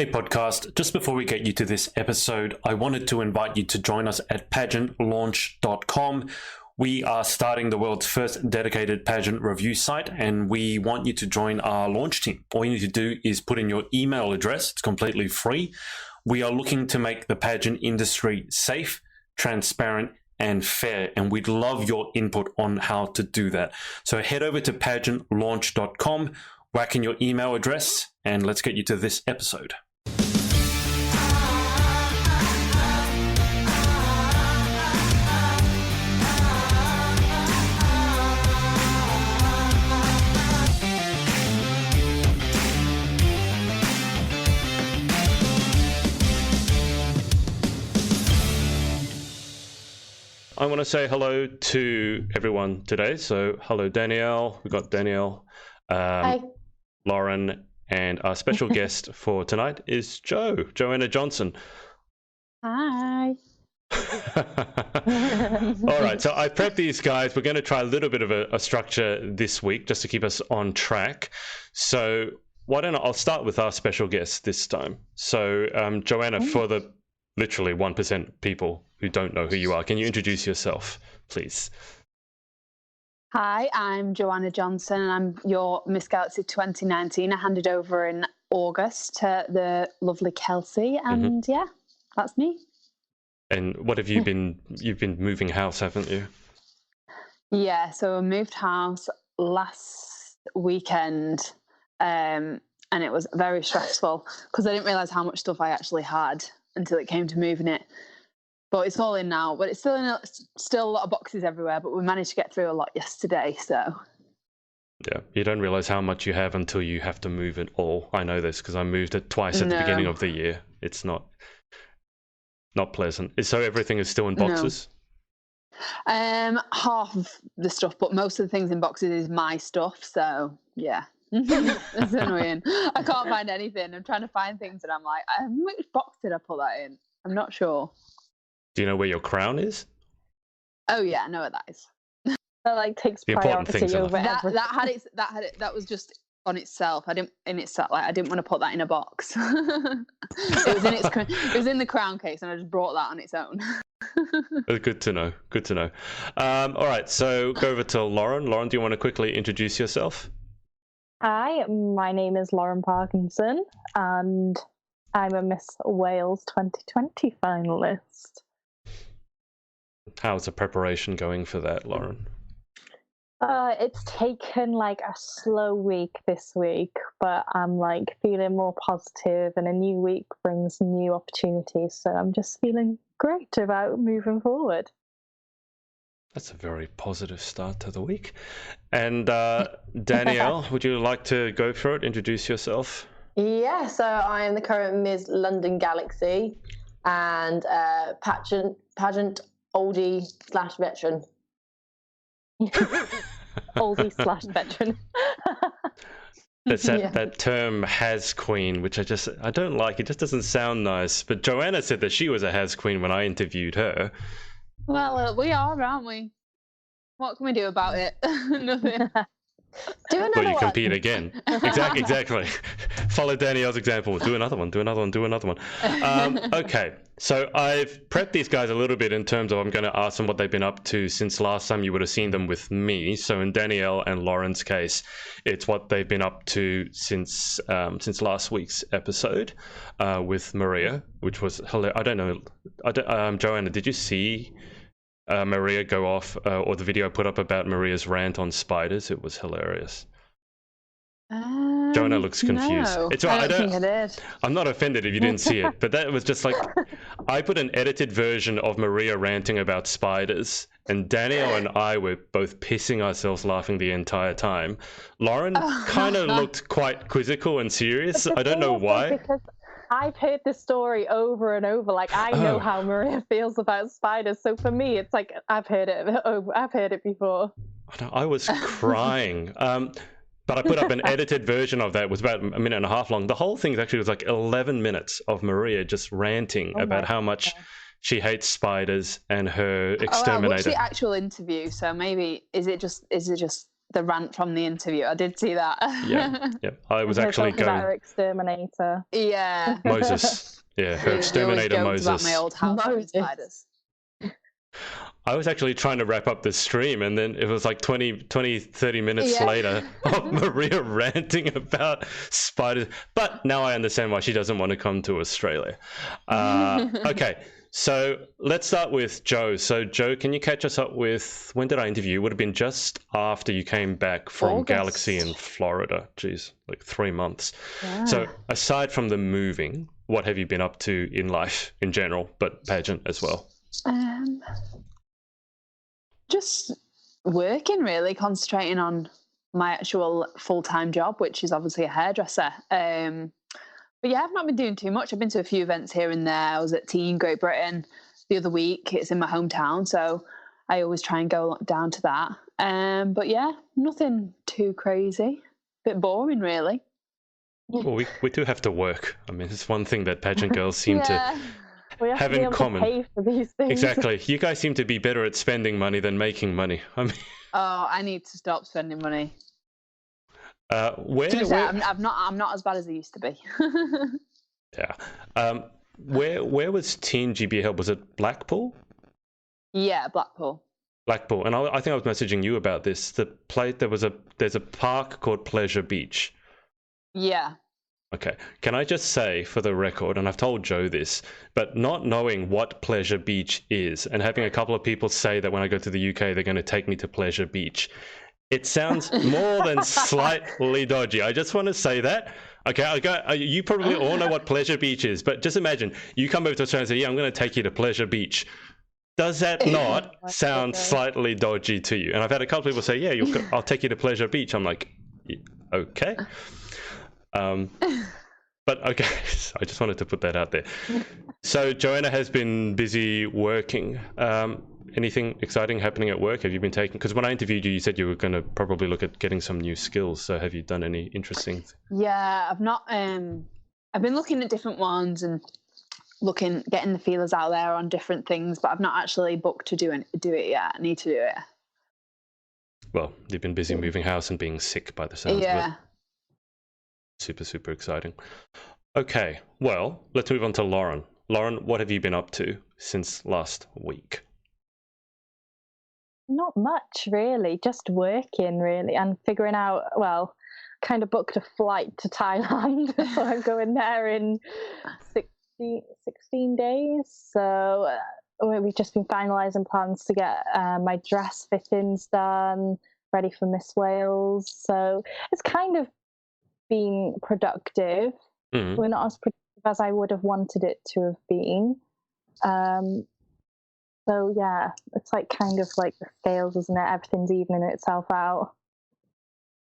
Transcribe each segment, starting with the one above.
Hey podcast, just before we get you to this episode, I wanted to invite you to join us at pageantlaunch.com. We are starting the world's first dedicated pageant review site, and we want you to join our launch team. All you need to do is put in your email address. It's completely free. We are looking to make the pageant industry safe, transparent, and fair, and we'd love your input on how to do that. So head over to pageantlaunch.com, whack in your email address, and let's get you to this episode. I want to say hello to everyone today. So hello, Danielle. We've got Danielle, Hi. Lauren, and our special guest for tonight is Joanna Johnson. Hi. All right, so I prepped these guys. We're going to try a little bit of a structure this week just to keep us on track. So I'll start with our special guest this time. So Joanna, for the literally 1% people who don't know who you are, can you introduce yourself, please? Hi, I'm Joanna Johnson, and I'm your Miss Galaxy 2019. I handed over in August to the lovely Kelsey, and yeah, that's me. And what have you been? You've been moving house, haven't you? Yeah, so I moved house last weekend, and it was very stressful because I didn't realise how much stuff I actually had until it came to moving it. But it's all in now. But it's still a lot of boxes everywhere. But we managed to get through a lot yesterday. So yeah, you don't realize how much you have until you have to move it all. I know this because I moved it twice at the beginning of the year. It's not pleasant. So everything is still in boxes? No. Half of the stuff, but most of the things in boxes is my stuff. So yeah. It's annoying. I can't find anything. I'm trying to find things and I'm like, which box did I put that in? I'm not sure. Do you know where your crown is? Oh yeah, I know where that is. That like takes the priority over everything. that was just on itself. I didn't want to put that in a box. It was in the crown case, and I just brought that on its own. Good to know. Good to know. All right, so go over to Lauren. Lauren, do you want to quickly introduce yourself? Hi, my name is Lauren Parkinson, and I'm a Miss Wales 2020 finalist. How's the preparation going for that, Lauren? It's taken like a slow week this week, but I'm like feeling more positive, and a new week brings new opportunities, so I'm just feeling great about moving forward. That's a very positive start to the week. And Danielle, would you like to go for it? Introduce yourself. Yeah, so I am the current Miss London Galaxy and pageant oldie/veteran. Oldie/veteran. That's that term has queen, which I don't like. It just doesn't sound nice. But Joanna said that she was a has queen when I interviewed her. Well, we are, aren't we? What can we do about it? Nothing. Do another Well, you one. compete again. Exactly. Follow Danielle's example. Do another one. Okay, so I've prepped these guys a little bit in terms of I'm going to ask them what they've been up to since last time you would have seen them with me. So in Danielle and Lauren's case, it's what they've been up to since last week's episode with Maria, which was hilarious. I don't know. Joanna, did you see Maria go off, or the video I put up about Maria's rant on spiders? It was hilarious. Joanna looks confused. No, It's right. I don't think I did. I'm not offended if you didn't see it, but that was just like, I put an edited version of Maria ranting about spiders, and Danielle and I were both pissing ourselves laughing the entire time. Lauren kind of looked quite quizzical and serious. I don't know why. Because I've heard this story over and over. Like, I know how Maria feels about spiders. So for me, it's like I've heard it before. I was crying. But I put up an edited version of that. It was about a minute and a half long. The whole thing actually was like 11 minutes of Maria just ranting about how much she hates spiders and her exterminator. I watched the actual interview, so maybe is it just the rant from the interview. I did see that. Yeah. I was actually talking about going her exterminator. Yeah. Moses. Yeah, her He always exterminator joked about Moses. my old house with Moses. spiders. I was actually trying to wrap up the stream, and then it was like 30 minutes Yeah. later of Maria ranting about spiders. But now I understand why she doesn't want to come to Australia. Okay, so let's start with Joe. So, Joe, can you catch us up with, when did I interview you? It would have been just after you came back from August. Galaxy in Florida. Jeez, like 3 months. Yeah. So, aside from the moving, what have you been up to in life in general, but pageant as well? Just working, really, concentrating on my actual full-time job, which is obviously a hairdresser. But yeah, I've not been doing too much. I've been to a few events here and there. I was at Teen Great Britain the other week. It's in my hometown, so I always try and go down to that. But yeah, nothing too crazy. Bit boring, really. Well, we do have to work. I mean, it's one thing that pageant girls seem to We have have to be in able common. to pay for these things. Exactly. You guys seem to be better at spending money than making money. I mean, Oh, I need to stop spending money. where? To be fair, I'm not as bad as I used to be. Yeah. Where was Teen GB held? Was it Blackpool? Yeah, Blackpool. Blackpool. And I think I was messaging you about this. There's a park called Pleasure Beach. Yeah. Okay. Can I just say for the record, and I've told Joe this, but not knowing what Pleasure Beach is and having a couple of people say that when I go to the UK, they're going to take me to Pleasure Beach, it sounds more than slightly dodgy. I just want to say that. Okay, you probably all know what Pleasure Beach is, but just imagine you come over to Australia and say, yeah, I'm going to take you to Pleasure Beach. Does that not sound slightly dodgy to you? And I've had a couple of people say, yeah, I'll take you to Pleasure Beach. I'm like, okay. But okay, I just wanted to put that out there. So Joanna has been busy working. Anything exciting happening at work? Have you been taking, because when I interviewed you, you said you were going to probably look at getting some new skills. So have you done any interesting? Yeah, I've not. I've been looking at different ones and getting the feelers out there on different things, but I've not actually booked to do it yet. I need to do it. Well, you've been busy moving house and being sick by the sounds of it. Yeah. Super, super exciting. Okay, well, let's move on to Lauren. Lauren, what have you been up to since last week? Not much, really. Just working, really, and figuring out, well, kind of booked a flight to Thailand. So I'm going there in 16 days. So we've just been finalising plans to get my dress fittings done, ready for Miss Wales. So it's kind of been productive. Mm-hmm. We're not as productive as I would have wanted it to have been. So yeah, it's like kind of like the scales, isn't it? Everything's evening itself out.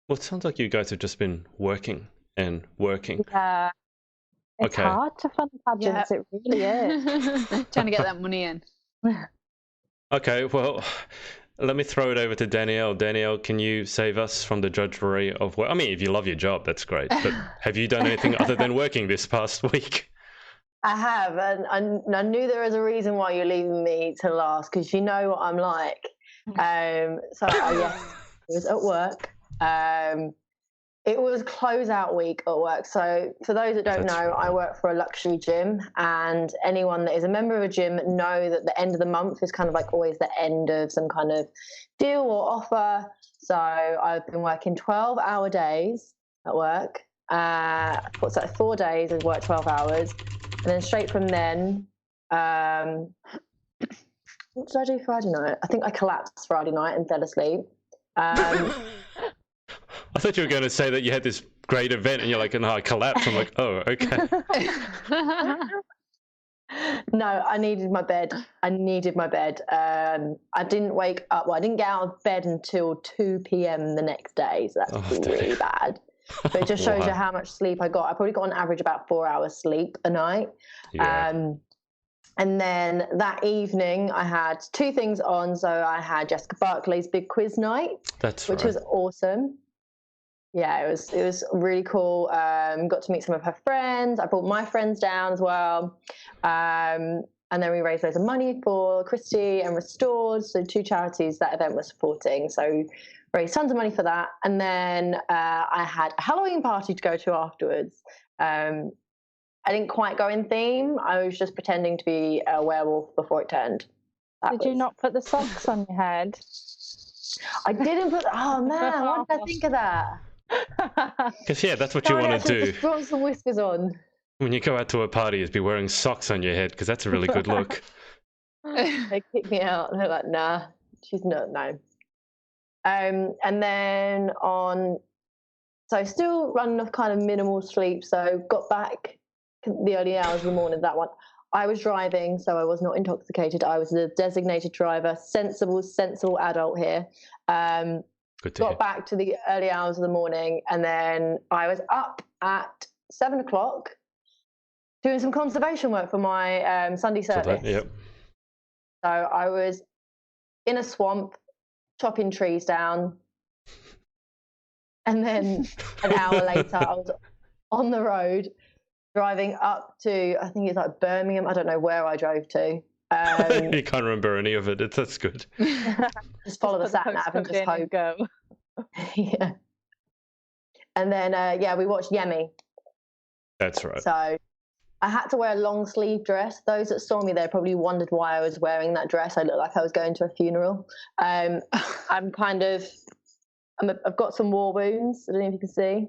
Well, it sounds like you guys have just been working and working. Yeah. It's Okay. hard to fund pageants, it really is. Trying to get that money in. Okay, well, let me throw it over to Danielle. Danielle, can you save us from the drudgery of work? I mean, if you love your job, that's great. But have you done anything other than working this past week? I have, and I knew there was a reason why you're leaving me to last, because you know what I'm like. Yes, it was at work. It was closeout week at work. So for those that don't know, I work for a luxury gym, and anyone that is a member of a gym know that the end of the month is kind of like always the end of some kind of deal or offer. So I've been working 12-hour days at work. 4 days and work 12 hours. And then straight from then, what did I do Friday night? I think I collapsed Friday night and fell asleep. I thought you were going to say that you had this great event and you're like, no, I collapsed. I'm like, oh, okay. No, I needed my bed. I didn't wake up. Well, I didn't get out of bed until 2 p.m. the next day. So that's really bad. But it just shows you how much sleep I got. I probably got on average about 4 hours sleep a night. Yeah. And then that evening I had 2 things on. So I had Jessica Barclay's big quiz night, which was awesome. Yeah, it was really cool. Got to meet some of her friends. I brought my friends down as well. And then we raised loads of money for Christie and Restored, so 2 charities that event was supporting. So raised tons of money for that. And then I had a Halloween party to go to afterwards. I didn't quite go in theme. I was just pretending to be a werewolf before it turned. Did you not put the socks on your head? I didn't put. Oh man, why did I think of that? Because that's what you want to do. Just brought some whiskers on. When you go out to a party, is be wearing socks on your head, because that's a really good look. They kicked me out, and they're like, "Nah, she's not." No. And then so still running off kind of minimal sleep. So got back the early hours of the morning. That one, I was driving, so I was not intoxicated. I was a designated driver, sensible adult here. Got back to the early hours of the morning, and then I was up at 7 o'clock doing some conservation work for my Sunday service. Yep. So I was in a swamp, chopping trees down. And then an hour later, I was on the road driving up to, I think it's like Birmingham. I don't know where I drove to. You can't remember any of it. That's good. Just follow the sat nav and just hope. Go. Yeah. And then, we watched Yemi. That's right. So I had to wear a long sleeve dress. Those that saw me there probably wondered why I was wearing that dress. I looked like I was going to a funeral. I've got some war wounds. I don't know if you can see.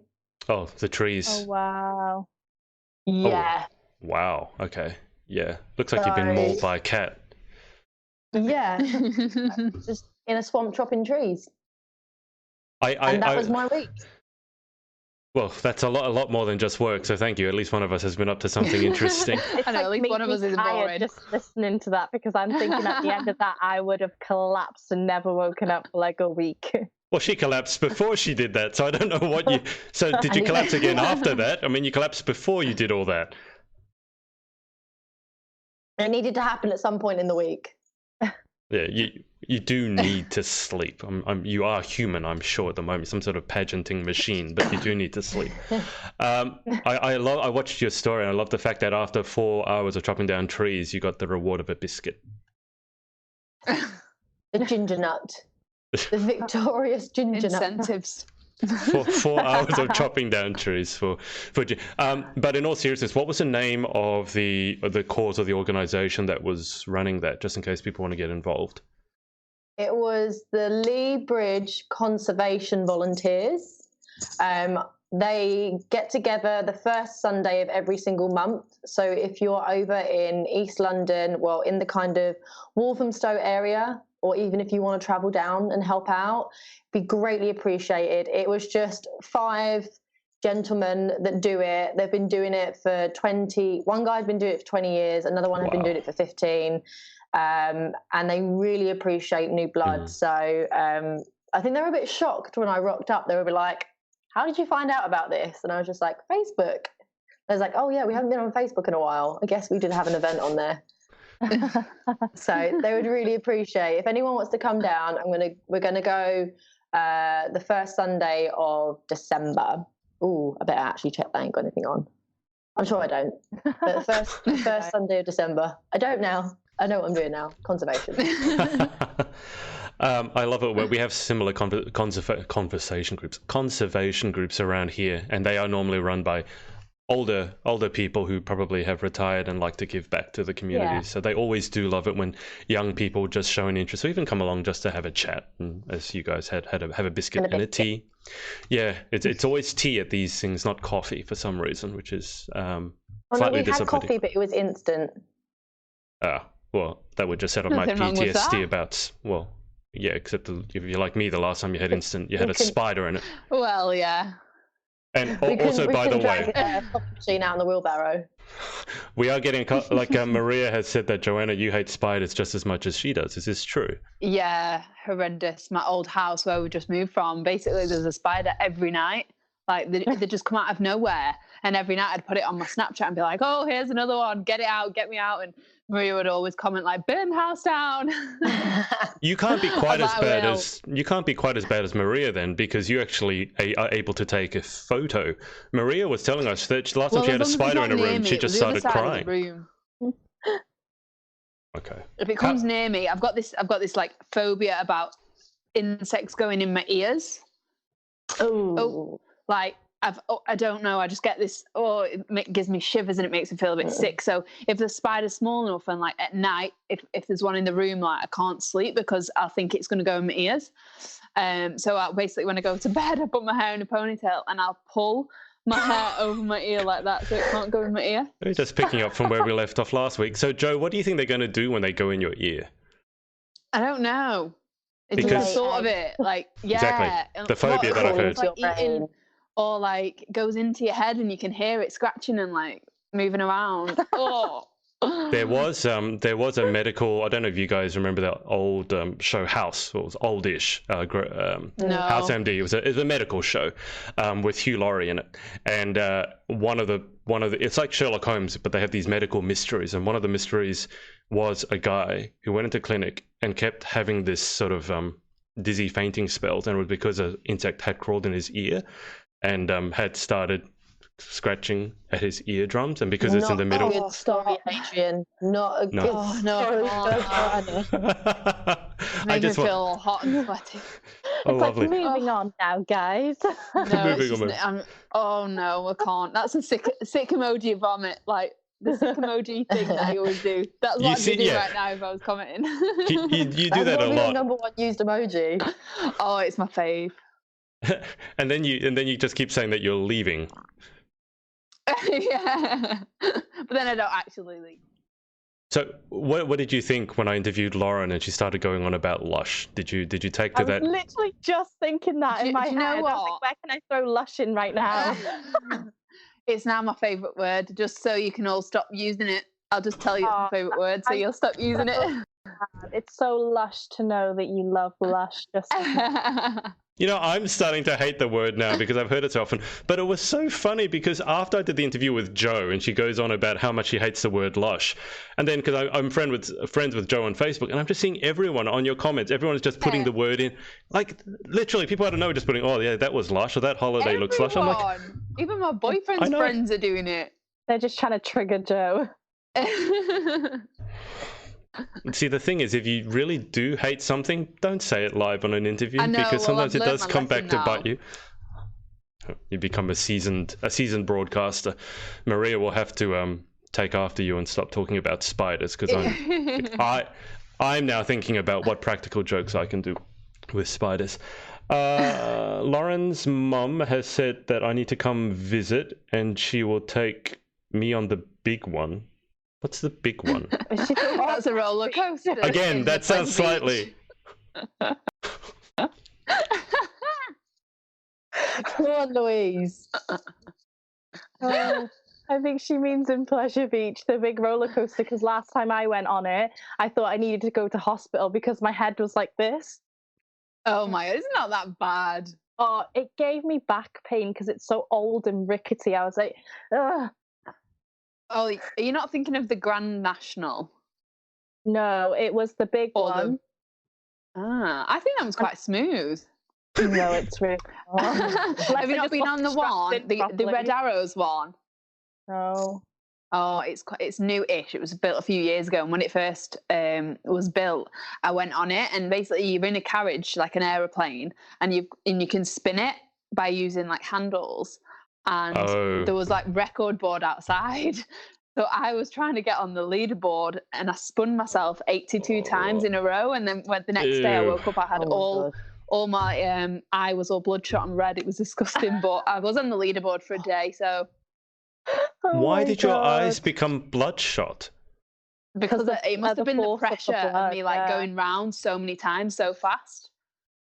Oh, the trees. Oh, wow. Yeah. Oh, wow. Okay. Yeah. Looks like you've been mauled by a cat. Yeah. Just in a swamp chopping trees. And that was my week. Well, that's a lot more than just work, so thank you. At least one of us has been up to something interesting. I know, at least one of us is boring. Just listening to that, because I'm thinking at the end of that, I would have collapsed and never woken up for like a week. Well, she collapsed before she did that, so I don't know what you... So did you collapse again after that? I mean, you collapsed before you did all that. It needed to happen at some point in the week. Yeah, you do need to sleep. You are human, I'm sure, at the moment, some sort of pageanting machine, but you do need to sleep. I watched your story, and I love the fact that after 4 hours of chopping down trees, you got the reward of a biscuit. The ginger nut. The victorious ginger Incentives. nut. 4 hours of chopping down trees for but in all seriousness, what was the name of the cause of the organization that was running that, just in case people want to get involved? It was the Lee Bridge Conservation Volunteers. They get together the first Sunday of every single month. So if you're over in East London, well, in the kind of Walthamstow area, or even if you want to travel down and help out, be greatly appreciated. It was just 5 gentlemen that do it. They've been doing it for 20. One guy's been doing it for 20 years. Another one had been doing it for 15. And they really appreciate new blood. So I think they were a bit shocked when I rocked up. They were like, "How did you find out about this?" And I was just like, "Facebook." I was like, "Oh yeah, we haven't been on Facebook in a while. I guess we did have an event on there." So they would really appreciate if anyone wants to come down. We're gonna go the first Sunday of December. Ooh, I better actually check that I ain't got anything on. I'm sure I don't. But the first Sunday of December. I don't now. I know what I'm doing now. Conservation. I love it where we have similar conservation groups around here, and they are normally run by older people who probably have retired and like to give back to the community. Yeah. So they always do love it when young people just show an interest, or even come along just to have a chat. And as you guys have a biscuit and a tea. Yeah, it's always tea at these things, not coffee for some reason, which is slightly disappointing. We had coffee, but it was instant. Well, that would just set up my PTSD about, well, yeah, except if you're like me, the last time you had instant, you had a spider in it. Well, yeah. And also, by the way, coffee machine out in the wheelbarrow. We are getting, like Maria has said that, Joanna, you hate spiders just as much as she does. Is this true? Yeah, horrendous. My old house where we just moved from, basically there's a spider every night. Like they just come out of nowhere. And every night I'd put it on my Snapchat and be like, "Oh, here's another one. Get it out, get me out." And Maria would always comment like, "Burn the house down." You can't be quite as bad as Maria then, because you actually are able to take a photo. Maria was telling us that the last time she had a spider in a room, she just started crying. Okay. If it comes near me, I've got this like phobia about insects going in my ears. Oh, Like I don't know. I just get this. Oh, it gives me shivers and it makes me feel a bit sick. So if the spider's small enough and like at night, if there's one in the room, like I can't sleep because I think it's going to go in my ears. So I basically when I go to bed, I put my hair in a ponytail and I'll pull my hair over my ear like that so it can't go in my ear. We're just picking up from where we left off last week. So Joe, what do you think they're going to do when they go in your ear? I don't know. It's Because- the thought of it, like Exactly. The phobia that I've heard. Like eating, or like goes into your head and you can hear it scratching and like moving around. Oh. There was a medical. I don't know if you guys remember that old show House. It was oldish. No. House MD. It was a medical show with Hugh Laurie in it, and one of the it's like Sherlock Holmes, but they have these medical mysteries, and one of the mysteries was a guy who went into clinic and kept having this sort of dizzy fainting spells, and it was because an insect had crawled in his ear and had started scratching at his eardrums, and because it's in the middle. Not a good story, Adrian. Not a good story. Makes me feel hot and sweaty. Oh, it's lovely. like moving on now, guys. No, Moving on. oh no, I can't. That's a sick emoji vomit, like the sick emoji thing that I always do. That's what I'd be doing right now if I was commenting. You do that a Your lot, number one used emoji. Oh, it's my fave. and then you just keep saying that you're leaving. Yeah, but then I don't actually leave. So what did you think when I interviewed Lauren and she started going on about Lush? Did you take to I that? was literally just thinking that in my do you know head. I was what? like, where can I throw Lush in right now? It's now my favourite word, just so you can all stop using it. I'll just tell you it's my favourite word, so you'll stop using it. It's so lush to know that you love Lush. Just You know, I'm starting to hate the word now because I've heard it so often. But it was so funny because after I did the interview with Joe and she goes on about how much she hates the word lush, and then because I'm friends with Joe on Facebook, and I'm just seeing everyone on your comments, everyone's just putting the word in, like literally people I don't know just putting, oh yeah, that was lush, or that holiday looks lush. I'm like, even my boyfriend's friends are doing it. they're just trying to trigger Joe. see, the thing is, if you really do hate something, don't say it live on an interview, I know, because sometimes I've it does learned my come back lesson to bite you. You become a seasoned broadcaster. Maria will have to take after you and stop talking about spiders, because I'm now thinking about what practical jokes I can do with spiders. Lauren's mum has said that I need to come visit, and she will take me on the big one. What's the big one? That's a roller coaster. Again, that sounds slightly. Come on, Louise. I think she means in Pleasure Beach, the big roller coaster, because last time I went on it, I thought I needed to go to hospital because my head was like this. Oh my, it's not that bad. Oh, it gave me back pain because it's so old and rickety. I was like, ugh. Oh, are you not thinking of the Grand National? No, it was the big one. I think that was quite smooth. No, it's really. Have you not been on the one, the Red Arrows one? No. Oh, it's new-ish. It was built a few years ago, and when it first was built, I went on it, and basically you're in a carriage like an aeroplane, and you can spin it by using like handles, and there was like record board outside. So I was trying to get on the leaderboard, and I spun myself 82 times in a row, and then when the next day I woke up, I had all my eye was all bloodshot and red. It was disgusting, but I was on the leaderboard for a day, so. Why did your eyes become bloodshot? Because it must have been the pressure of me like going round so many times so fast.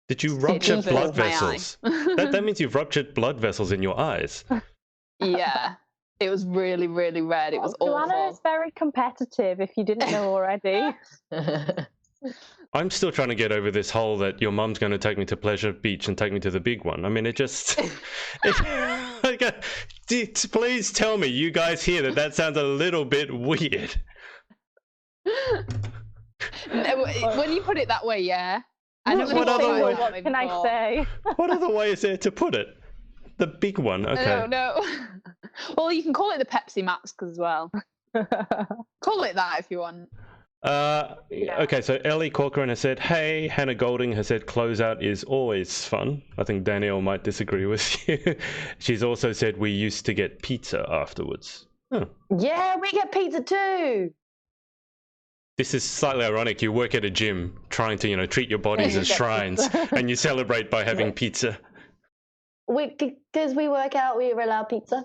Did you rupture blood vessels? that means you've ruptured blood vessels in your eyes. Yeah. It was really, really red. It was awful. Joanna is very competitive, if you didn't know already. I'm still trying to get over this whole that your mum's going to take me to Pleasure Beach and take me to the big one. I mean, it just... please tell me, you guys hear that sounds a little bit weird. When you put it that way, yeah. What can I say? What other way is there to put it? The big one, okay. No. Well, you can call it the Pepsi Max as well. Call it that if you want. Okay, so Ellie Corcoran has said, hey, Hannah Golding has said, closeout is always fun. I think Danielle might disagree with you. She's also said, we used to get pizza afterwards. Huh. Yeah, we get pizza too. This is slightly ironic. You work at a gym trying to, treat your bodies as shrines, and you celebrate by having pizza. Because we work out, we are allowed pizza.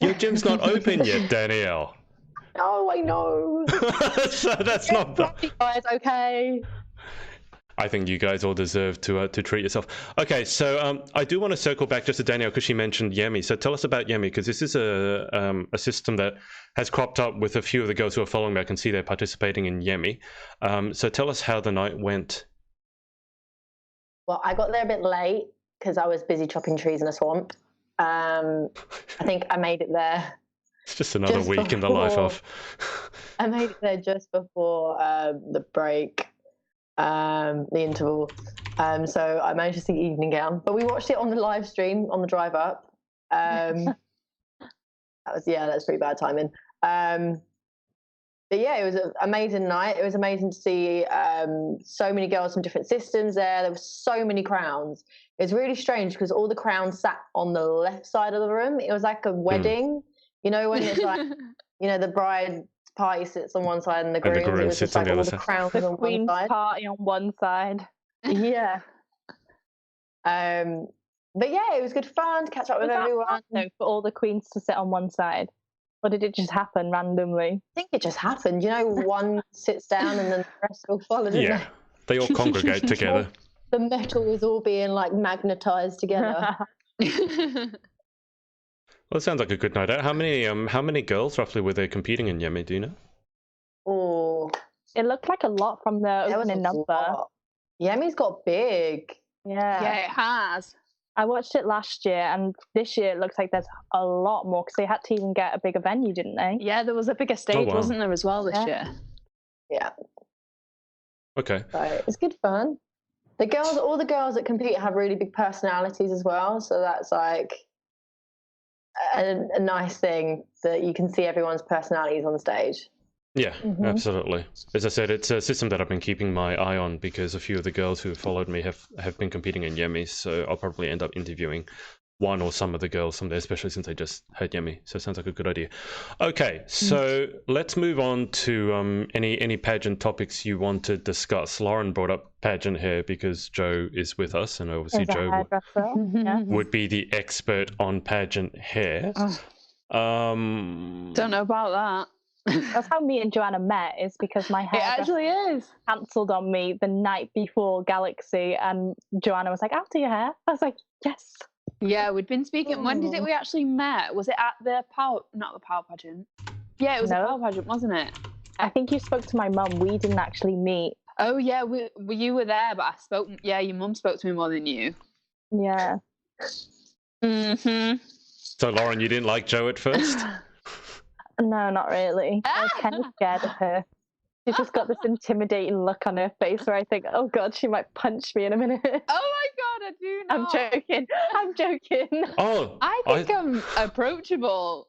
Your gym's not open yet, Danielle. Oh, I know. So that's not the... Guys, okay. I think you guys all deserve to treat yourself. Okay, so I do want to circle back just to Danielle because she mentioned Yemi. So tell us about Yemi, because this is a system that has cropped up with a few of the girls who are following me. I can see they're participating in Yemi. So tell us how the night went. Well, I got there a bit late because I was busy chopping trees in a swamp. I think I made it there. It's just another week in the life of... I made it there just before the break. The interval, so I managed to see evening gown, but we watched it on the live stream on the drive up. That's pretty bad timing. But yeah, it was an amazing night. It was amazing to see so many girls from different systems there. There were so many crowns. It's really strange because all the crowns sat on the left side of the room. It was like a wedding, when it's like the bride party sits on one side and the groom sits on the other side. Crowns on Queen's one side. party on one side. Yeah. But yeah, it was good fun to catch up with everyone. No, for all the queens to sit on one side, or did it just happen randomly? I think it just happened. One sits down and then the rest will follow. Yeah, they all congregate together. The metal is all being like magnetized together. Well, it sounds like a good night out. How many girls roughly were there competing in Yemi? Do you know? Oh, it looked like a lot from the opening number. Yemi's got big. Yeah, it has. I watched it last year, and this year it looks like there's a lot more because they had to even get a bigger venue, didn't they? Yeah, there was a bigger stage, wasn't there, as well this year? Yeah. Okay. So it's good fun. All the girls that compete have really big personalities as well, so that's like a nice thing that you can see everyone's personalities on stage. Yeah, absolutely. As I said, it's a system that I've been keeping my eye on because a few of the girls who have followed me have been competing in Yemi, so I'll probably end up interviewing one or some of the girls from there, especially since I just heard Yemi. So it sounds like a good idea. Okay, so let's move on to any pageant topics you want to discuss. Lauren brought up pageant hair because Joe is with us, and obviously Joe would be the expert on pageant hair. Don't know about that. That's how me and Joanna met, is because my hair actually is cancelled on me the night before Galaxy, and Joanna was like, I'll do your hair. I was like, yes. Yeah, we'd been speaking. When did we actually met? Was it at the not the Power Pageant? Yeah, it was a Power Pageant, wasn't it? I think you spoke to my mum. We didn't actually meet. Oh yeah, you were there, but I spoke. Yeah, your mum spoke to me more than you. Yeah. So Lauren, you didn't like Joe at first? No, not really. I was kind of scared of her. She's just got this intimidating look on her face where I think, oh God, she might punch me in a minute. Oh my God, I do not. I'm joking. Oh, I think I'm approachable.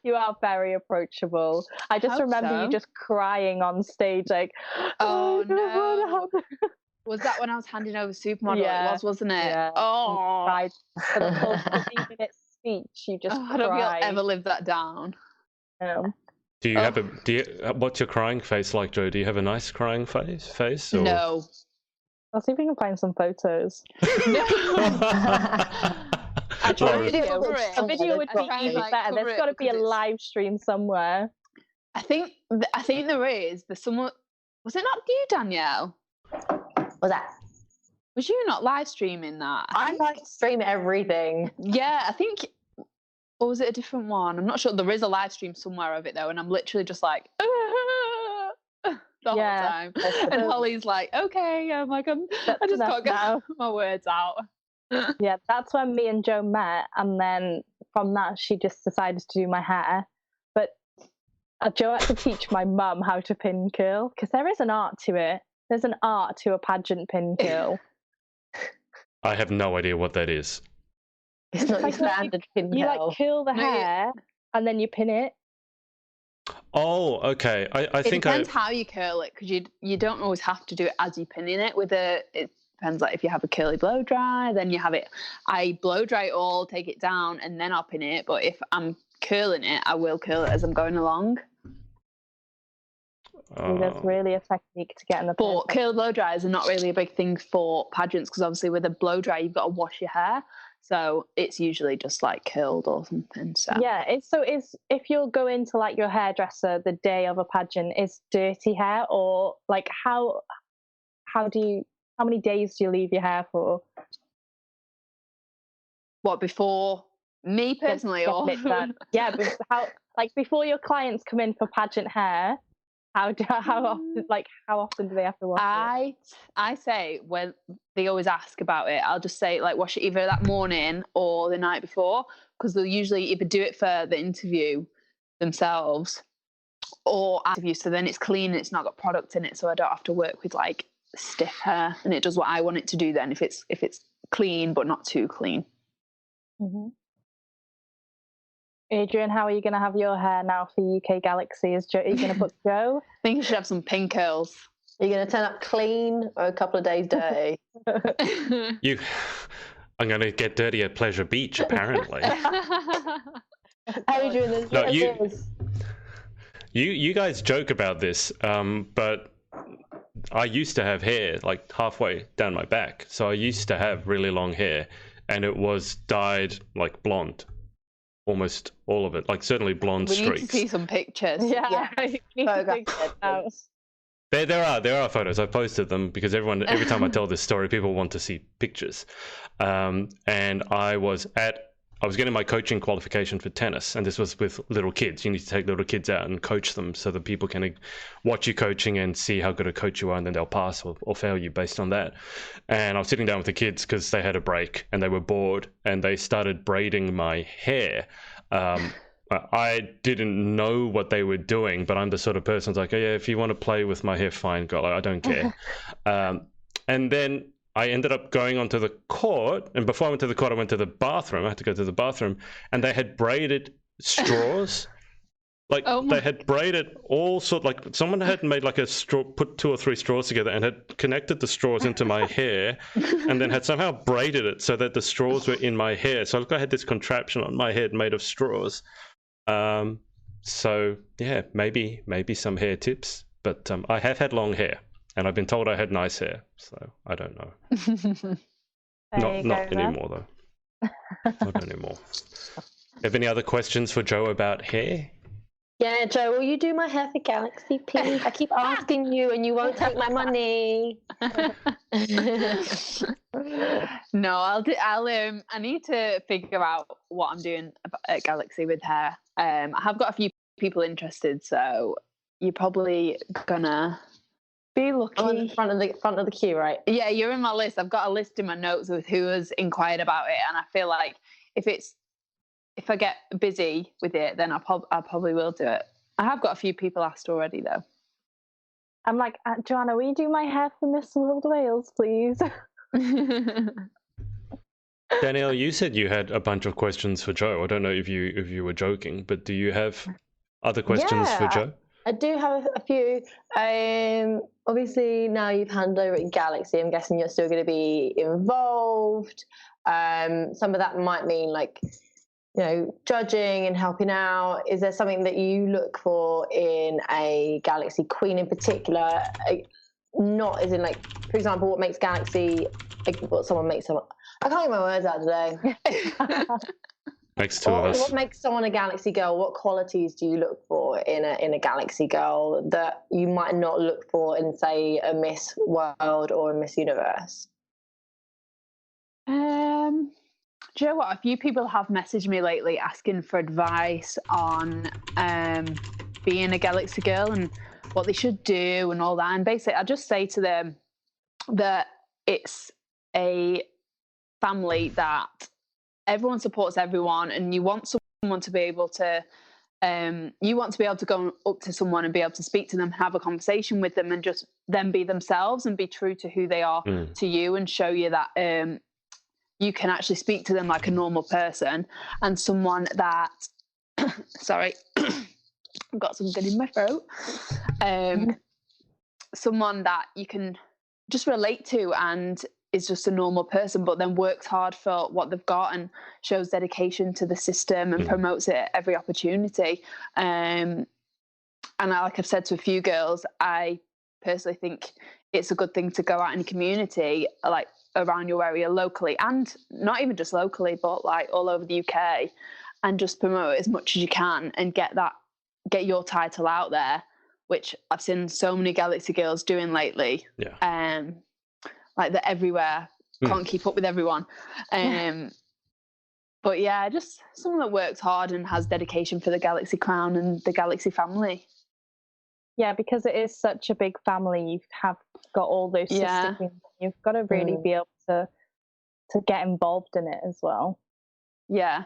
You are very approachable. I just remember you just crying on stage like, oh no. Was that when I was handing over Supermodel? Yeah. It was, wasn't it? Yeah. Oh. Cried for the whole 15-minute speech. You just cried. I don't think I'll ever live that down. No. Do you have what's your crying face like, Joe? Do you have a nice crying face? Or? No. I'll see if we can find some photos. Lauren. A video would be even better. There's got to be a live stream somewhere. I think there is. There's someone. Was it not you, Danielle? Was that? Was you not live streaming that? I live stream everything. Yeah, I think. Or was it a different one? I'm not sure. There is a live stream somewhere of it though, and I'm literally just like the whole time. And Holly's like, "Okay," I'm like, I just can't get my words out. Yeah, that's when me and Joe met, and then from that she just decided to do my hair. But Joe had to teach my mum how to pin curl because there is an art to it. There's an art to a pageant pin curl. I have no idea what that is. It's not like standard pin curl. You like curl the hair and then you pin it. Oh, okay. I It think depends how you curl it, because you don't always have to do it as you're pinning it. It depends, like if you have a curly blow dry, then you have it. I blow dry it all, take it down, and then I'll pin it. But if I'm curling it, I will curl it as I'm going along. There's really a technique to get in the But curly blow dries are not really a big thing for pageants, because obviously with a blow dry you've got to wash your hair, so it's usually just like curled or something. So yeah, is if you're going to like your hairdresser the day of a pageant, is dirty hair, or like how many days do you leave your hair for? What, before me personally, or yeah, but before your clients come in for pageant hair? How often do they have to wash it? I say, when they always ask about it, I'll just say like wash it either that morning or the night before, because they'll usually either do it for the interview themselves or after interview, so then it's clean and it's not got product in it, so I don't have to work with like stiff hair, and it does what I want it to do then, if it's clean but not too clean. Mm-hmm. Adrian, how are you going to have your hair now for UK Galaxy? Are you going to book Joe? I think you should have some pink curls. Are you going to turn up clean or a couple of days dirty? I'm going to get dirty at Pleasure Beach, apparently. Adrian, no, you guys joke about this, but I used to have hair like halfway down my back. So I used to have really long hair, and it was dyed like blonde. Almost all of it, like certainly blonde streaks. We need to see some pictures. Yeah. There are photos. I posted them because every time I tell this story, people want to see pictures. And I was getting my coaching qualification for tennis, and this was with little kids. You need to take little kids out and coach them so that people can watch you coaching and see how good a coach you are, and then they'll pass or fail you based on that. And I was sitting down with the kids because they had a break and they were bored, and they started braiding my hair. I didn't know what they were doing, but I'm the sort of person who's like, oh, yeah, if you want to play with my hair, fine, go. Like, I don't care. And then I ended up going onto the court, and before I went to the court, I went to the bathroom. I had to go to the bathroom, and they had braided straws. Like, they had braided all sort, like someone had made like a straw, put 2 or 3 straws together and had connected the straws into my hair, and then had somehow braided it so that the straws were in my hair. So I had this contraption on my head made of straws. So yeah, maybe some hair tips, but I have had long hair. And I've been told I had nice hair, so I don't know. Not anymore, though. Not anymore. Have any other questions for Joe about hair? Yeah, Joe, will you do my hair for Galaxy, please? I keep asking you, and you won't take my money. No, I need to figure out what I'm doing at Galaxy with hair. I have got a few people interested, so you're probably gonna be lucky. I'm on the front of the queue, right? Yeah, you're in my list. I've got a list in my notes with who has inquired about it, and I feel like if I get busy with it, then I probably will do it. I have got a few people asked already, though. I'm like, Joanna, will you do my hair for Miss World Wales, please? Danielle, you said you had a bunch of questions for Joe. I don't know if you were joking, but do you have other questions for Joe? I do have a few. Obviously, now you've handed over at Galaxy, I'm guessing you're still going to be involved. Some of that might mean like, judging and helping out. Is there something that you look for in a Galaxy Queen in particular? Not as in like, for example, what makes Galaxy, like what someone makes someone. I can't get my words out today. Makes two of us. What makes someone a Galaxy girl? What qualities do you look for in a Galaxy girl that you might not look for in, say, a Miss World or a Miss Universe? Do you know what? A few people have messaged me lately asking for advice on being a Galaxy girl and what they should do and all that. And basically, I just say to them that it's a family that everyone supports everyone, and you want someone to be able to go up to someone and be able to speak to them, have a conversation with them, and just them be themselves and be true to who they are to you, and show you that you can actually speak to them like a normal person, and someone that I've got something in my throat. Someone that you can just relate to and is just a normal person, but then works hard for what they've got and shows dedication to the system and promotes it at every opportunity. And like I've said to a few girls, I personally think it's a good thing to go out in the community, like around your area locally, and not even just locally, but like all over the UK, and just promote it as much as you can and get your title out there, which I've seen so many Galaxy girls doing lately. Yeah. Like they're everywhere, can't keep up with everyone. But yeah, just someone that works hard and has dedication for the Galaxy crown and the Galaxy family. Yeah, because it is such a big family. You have got all those sister teams. You've got to really be able to get involved in it as well. Yeah.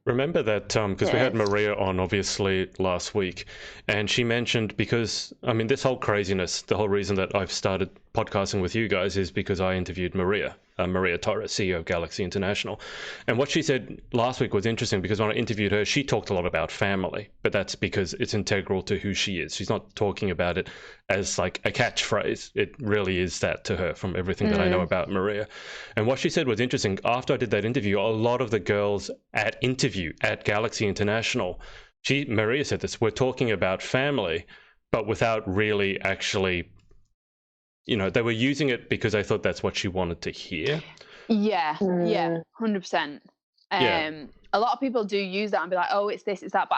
Remember that, because we had Maria on, obviously, last week, and she mentioned, because, I mean, this whole craziness, the whole reason that I've started podcasting with you guys is because I interviewed Maria Torres, CEO of Galaxy International. And what she said last week was interesting, because when I interviewed her, she talked a lot about family, but that's because it's integral to who she is. She's not talking about it as like a catchphrase. It really is that to her, from everything that I know about Maria. And what she said was interesting. After I did that interview, a lot of the girls at Galaxy International, Maria said this, we're talking about family, but without really actually, they were using it because I thought that's what she wanted to hear. Yeah, 100%. A lot of people do use that and be like, oh, it's this, it's that. But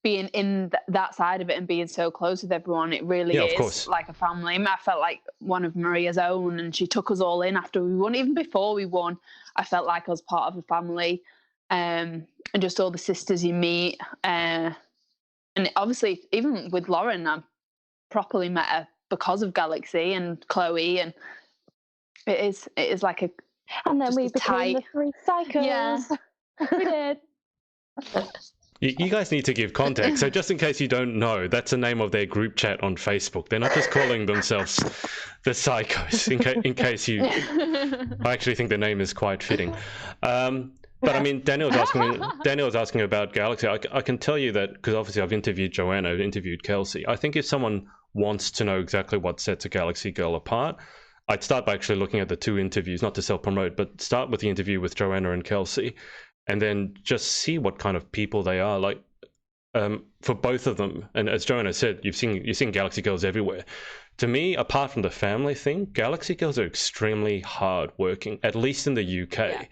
being in that side of it and being so close with everyone, it really is like a family. I felt like one of Maria's own, and she took us all in after we won. Even before we won, I felt like I was part of a family, and just all the sisters you meet. And obviously, even with Lauren, I properly met her because of Galaxy and Chloe, and it is like a. And then we became the three psychos. Yeah, we did. You guys need to give context. So just in case you don't know, that's the name of their group chat on Facebook. They're not just calling themselves the Psychos, in case you... I actually think the name is quite fitting. But I mean, Danielle's asking about Galaxy. I can tell you that, because obviously I've interviewed Joanna, I've interviewed Kelsey. I think if someone wants to know exactly what sets a Galaxy girl apart, I'd start by actually looking at the two interviews, not to self-promote, but start with the interview with Joanna and Kelsey, and then just see what kind of people they are. Like, for both of them, and as Joanna said, you've seen Galaxy girls everywhere. To me, apart from the family thing, Galaxy girls are extremely hard working, at least in the UK. Yeah.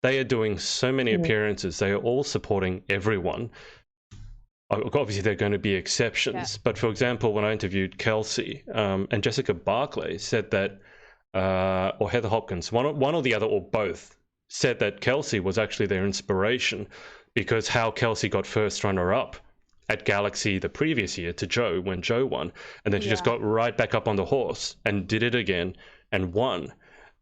They are doing so many appearances. They are all supporting everyone. Obviously, there are going to be exceptions. Yeah. But for example, when I interviewed Kelsey, and Jessica Barclay said that, or Heather Hopkins, one or the other, or both, said that Kelsey was actually their inspiration, because how Kelsey got first runner-up at Galaxy the previous year to Joe when Joe won, and then she just got right back up on the horse and did it again and won.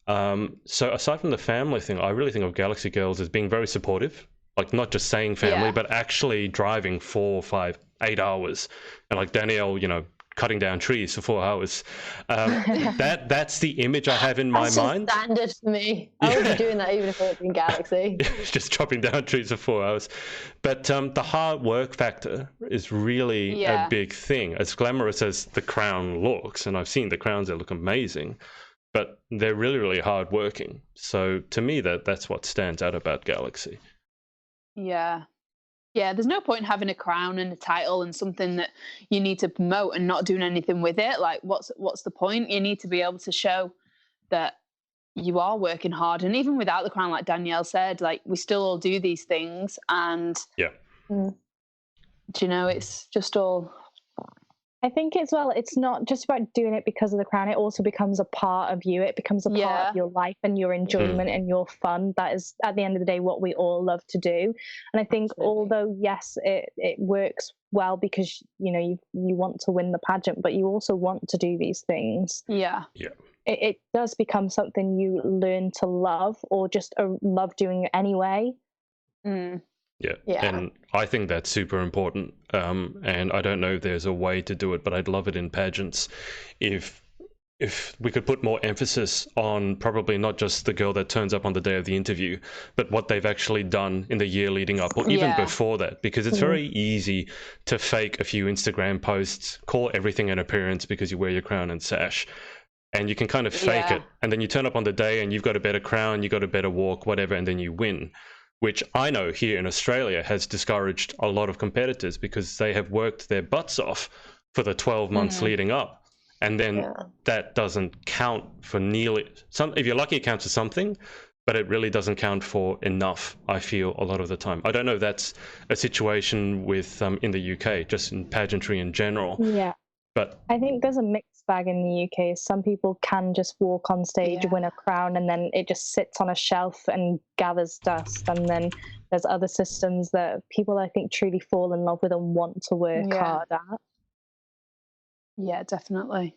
So aside from the family thing, I really think of Galaxy girls as being very supportive, like not just saying family, but actually driving 4, 5, 8 hours, and like Danielle, cutting down trees for 4 hours. That's the image I have in my mind. That's standard for me. I would be doing that even if I was in Galaxy. Just chopping down trees for 4 hours. But the hard work factor is really a big thing. As glamorous as the crown looks, and I've seen the crowns that look amazing, but they're really, really hard working. So to me, that's what stands out about Galaxy. Yeah. Yeah, there's no point in having a crown and a title and something that you need to promote and not doing anything with it. Like, what's the point? You need to be able to show that you are working hard. And even without the crown, like Danielle said, like, we still all do these things. And, it's just all... I think as well, it's not just about doing it because of the crown. It also becomes a part of you. It becomes a part of your life and your enjoyment and your fun. That is, at the end of the day, what we all love to do. And I think although, yes, it works well because, you want to win the pageant, but you also want to do these things. Yeah. Yeah. It does become something you learn to love, or just love doing anyway. Yeah, and I think that's super important, and I don't know if there's a way to do it, but I'd love it in pageants if if we could put more emphasis on probably not just the girl that turns up on the day of the interview, but what they've actually done in the year leading up, or even before that, because it's very easy to fake a few Instagram posts, call everything an appearance because you wear your crown and sash, and you can kind of fake it, and then you turn up on the day and you've got a better crown, you've got a better walk, whatever, and then you win, which I know here in Australia has discouraged a lot of competitors because they have worked their butts off for the 12 months leading up. And then that doesn't count for nearly if you're lucky, it counts for something, but it really doesn't count for enough, I feel, a lot of the time. I don't know if that's a situation with in the UK, just in pageantry in general. Yeah. But I think there's a mixed bag in the UK. Some people can just walk on stage, win a crown, and then it just sits on a shelf and gathers dust. And then there's other systems that people, I think, truly fall in love with and want to work hard at. Yeah, definitely.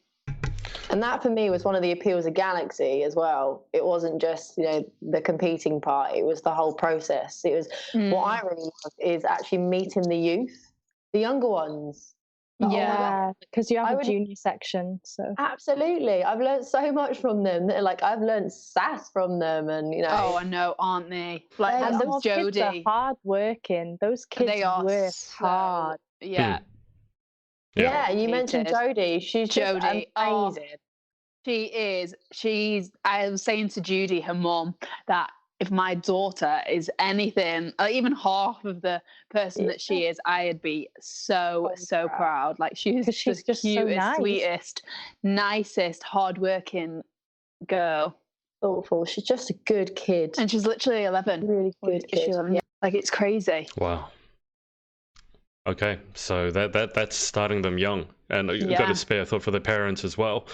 And that for me was one of the appeals of Galaxy as well. It wasn't just, the competing part, it was the whole process. It was what I really love is actually meeting the youth, the younger ones. Yeah, because you have a junior section. So absolutely. I've learned so much from them. Like I've learned sass from them, and Oh, I know, aren't they? Like, and those kids are hard working. Those kids work hard. Yeah. Yeah, you mentioned Jodie. She's just amazing. She is. I was saying to Judy, her mum, that if my daughter is anything, even half of the person that she is, I'd be so proud. Like she's just the cutest, so nice. Sweetest, nicest, hardworking girl. Thoughtful. She's just a good kid. And she's literally 11. Really good kid. Yeah. Like it's crazy. Wow. Okay, so that's starting them young, and you've got a spare thought for the parents as well.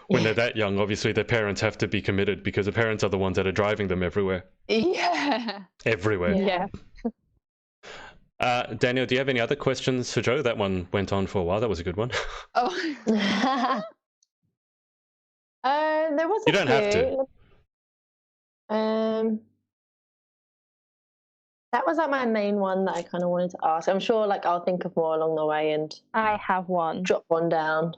When they're that young, obviously their parents have to be committed because the parents are the ones that are driving them everywhere. Yeah. Everywhere. Yeah. Danielle, do you have any other questions for Jo? That one went on for a while. That was a good one. Oh. There was. You don't have to. That was like my main one that I kind of wanted to ask. I'm sure I'll think of more along the way and I have one. Drop one down.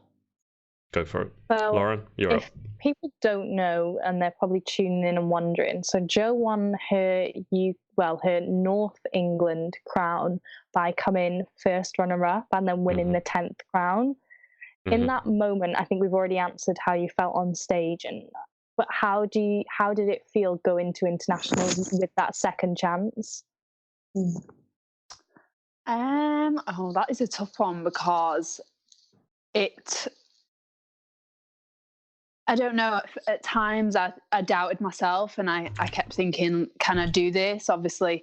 Go for it. So Lauren, you're up. People don't know and they're probably tuning in and wondering. So Jo won her North England crown by coming first runner-up and then winning the 10th crown. In that moment, I think we've already answered how you felt on stage, but how did it feel going to internationals with that second chance? That is a tough one because I don't know, at times I doubted myself and I kept thinking, can I do this? Obviously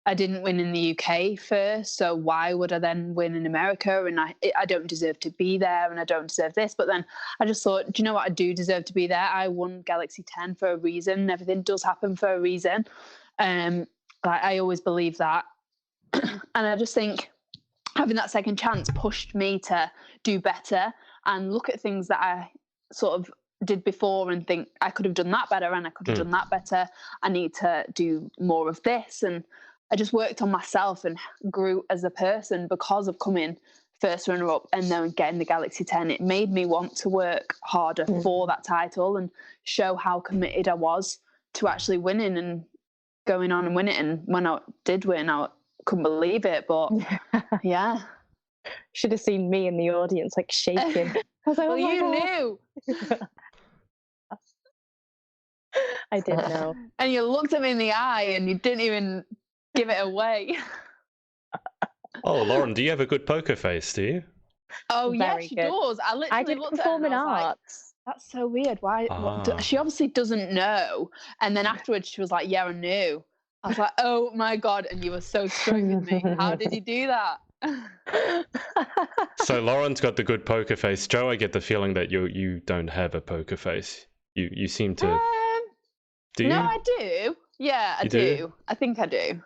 I didn't win in the UK first, so why would I then win in America? And I don't deserve to be there and I don't deserve this. But then I just thought, do you know what? I do deserve to be there. I won Galaxy 10 for a reason. Everything does happen for a reason. I always believe that. And I just think having that second chance pushed me to do better and look at things that I sort of did before and think I could have done that better and I could have done that better. I need to do more of this. And I just worked on myself and grew as a person because of coming first runner-up and then getting the Galaxy 10. It made me want to work harder for that title and show how committed I was to actually winning and going on and winning. And when I did win, I couldn't believe it, but yeah. Should have seen me in the audience shaking. I was like, well, you knew. I did know. And you looked at me in the eye and you didn't even give it away. Oh, Lauren, do you have a good poker face, do you? Oh, yeah, she does. I did looked performing at her and I was arts. like, that's so weird. Why? She obviously doesn't know. And then afterwards she was like, yeah, I knew. I was like, oh my God. And you were so straight with me. How did you do that? So Lauren's got the good poker face. Jo, I get the feeling that you don't have a poker face. You seem to. Do you? No, I do. Yeah, I do. I think I do.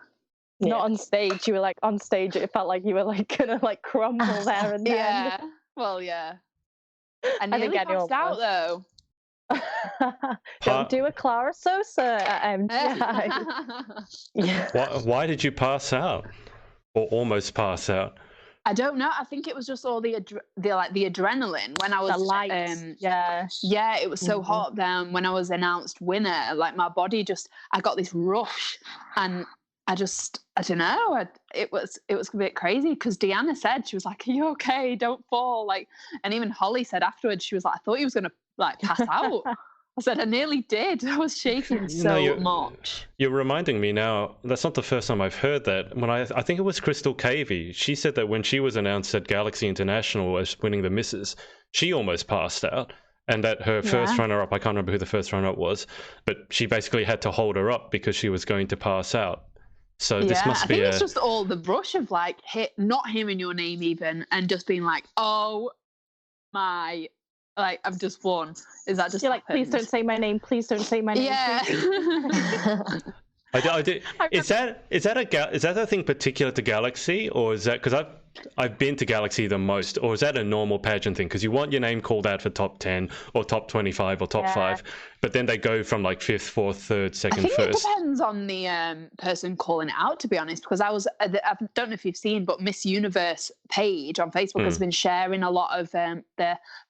Not on stage. You were on stage. It felt like you were gonna crumble there and then. Yeah. Well, yeah. I nearly passed out though. Don't do a Clara Sosa at MTI. Why did you pass out or almost pass out? I don't know. I think it was just all the adrenaline when I was The lights. yeah. It was so hot. Then when I was announced winner, like my body I got this rush, and I don't know. It was a bit crazy because Deanna said, she was like, "Are you okay? Don't fall." Like, and even Holly said afterwards, she was like, "I thought he was gonna like pass out." I said, "I nearly did. I was shaking so much." You're reminding me now. That's not the first time I've heard that. When I think it was Crystal Cavey. She said that when she was announced at Galaxy International as winning the Misses, she almost passed out. And that her first runner-up, I can't remember who the first runner-up was, but she basically had to hold her up because she was going to pass out. So this must be I think it's just all the rush of like not hearing your name even, and just being like, "Oh my, like I've just won." Is that just? You're like, "Please don't say my name. Please don't say my name." Yeah. I did. Is that a thing particular to Galaxy, or is that because I've been to Galaxy the most, or is that a normal pageant thing? Because you want your name called out for top 10 or top 25 or top 5, but then they go from like 5th, 4th, 3rd, 2nd, I think 1st. It depends on the person calling it out, to be honest, because I don't know if you've seen, but Miss Universe page on Facebook has been sharing a lot of their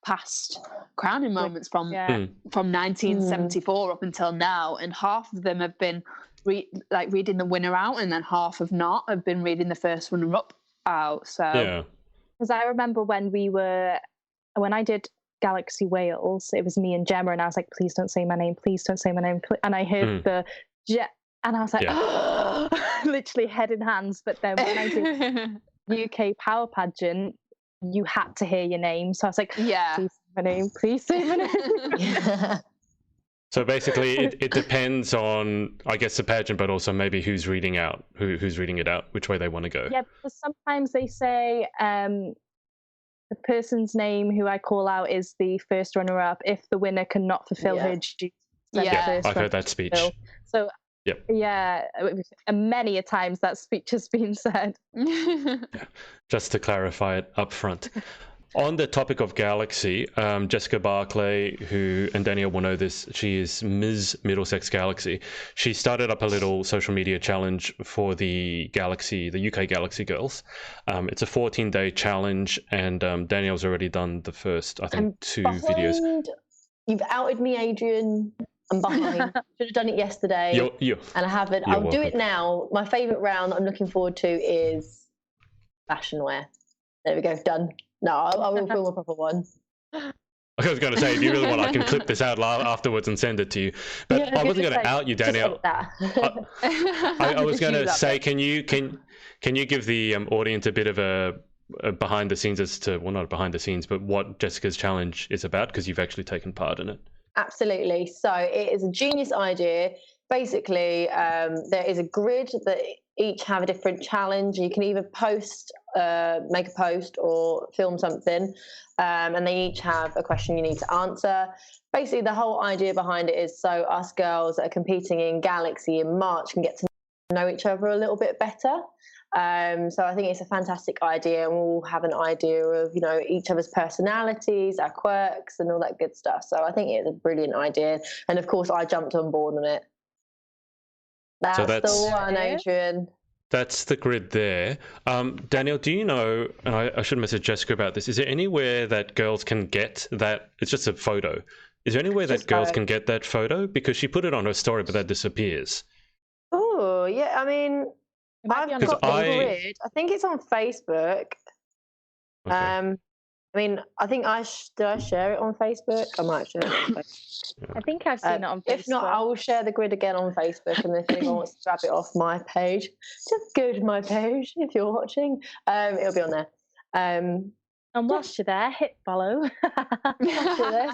past crowning moments from 1974 up until now, and half of them have been reading the winner out, and then half have not, have been reading the first runner up out. So because I remember when I did Galaxy Wales, it was me and Gemma, and I was like, "Please don't say my name, please don't say my name," and I heard and I was like, literally head in hands. But then when I did UK Power Pageant, you had to hear your name, so I was like, "Please say my name, please say my name." So basically, it depends on, I guess, the pageant, but also maybe who's reading out, who's reading it out, which way they want to go. Yeah, because sometimes they say the person's name who I call out is the first runner-up if the winner cannot fulfill her duties. I've heard that speech. So, many a times that speech has been said. Just to clarify it up front. On the topic of Galaxy, Jessica Barclay, and Danielle will know this, she is Ms. Middlesex Galaxy. She started up a little social media challenge for the UK Galaxy girls. It's a 14-day challenge, and Danielle's already done the first, I think, 2 videos. You've outed me, Adrian. I'm behind. Should have done it yesterday. And I haven't. I'll do it now. My favourite round I'm looking forward to is fashion wear. There we go, done. No, I will film a proper one. I was going to say, if you really want, I can clip this out afterwards and send it to you. But I wasn't going to out you, Danielle. I was going to say, can you give the audience a bit of a behind the scenes as to, well, not behind the scenes, but what Jessica's challenge is about, because you've actually taken part in it. Absolutely. So it is a genius idea. Basically, there is a grid that each have a different challenge. You can either make a post or film something, and they each have a question you need to answer. Basically, the whole idea behind it is so us girls that are competing in Galaxy in March can get to know each other a little bit better. So I think it's a fantastic idea, and we'll have an idea of, each other's personalities, our quirks, and all that good stuff. So I think it's a brilliant idea, and of course I jumped on board on it. That's the one, Adrian. That's the grid there. Danielle, do you know, and I should message Jessica about this, is there anywhere that girls can get that? It's just a photo. Is there anywhere that girls can get that photo? Because she put it on her story, but that disappears. Oh, yeah. I mean, I've got the grid. I think it's on Facebook. Okay. I mean, I think did I share it on Facebook? I might share it on Facebook. I think I've seen it on Facebook. If not, I will share the grid again on Facebook, and if anyone wants to grab it off my page, just go to my page if you're watching. It'll be on there. And whilst you're there, hit follow.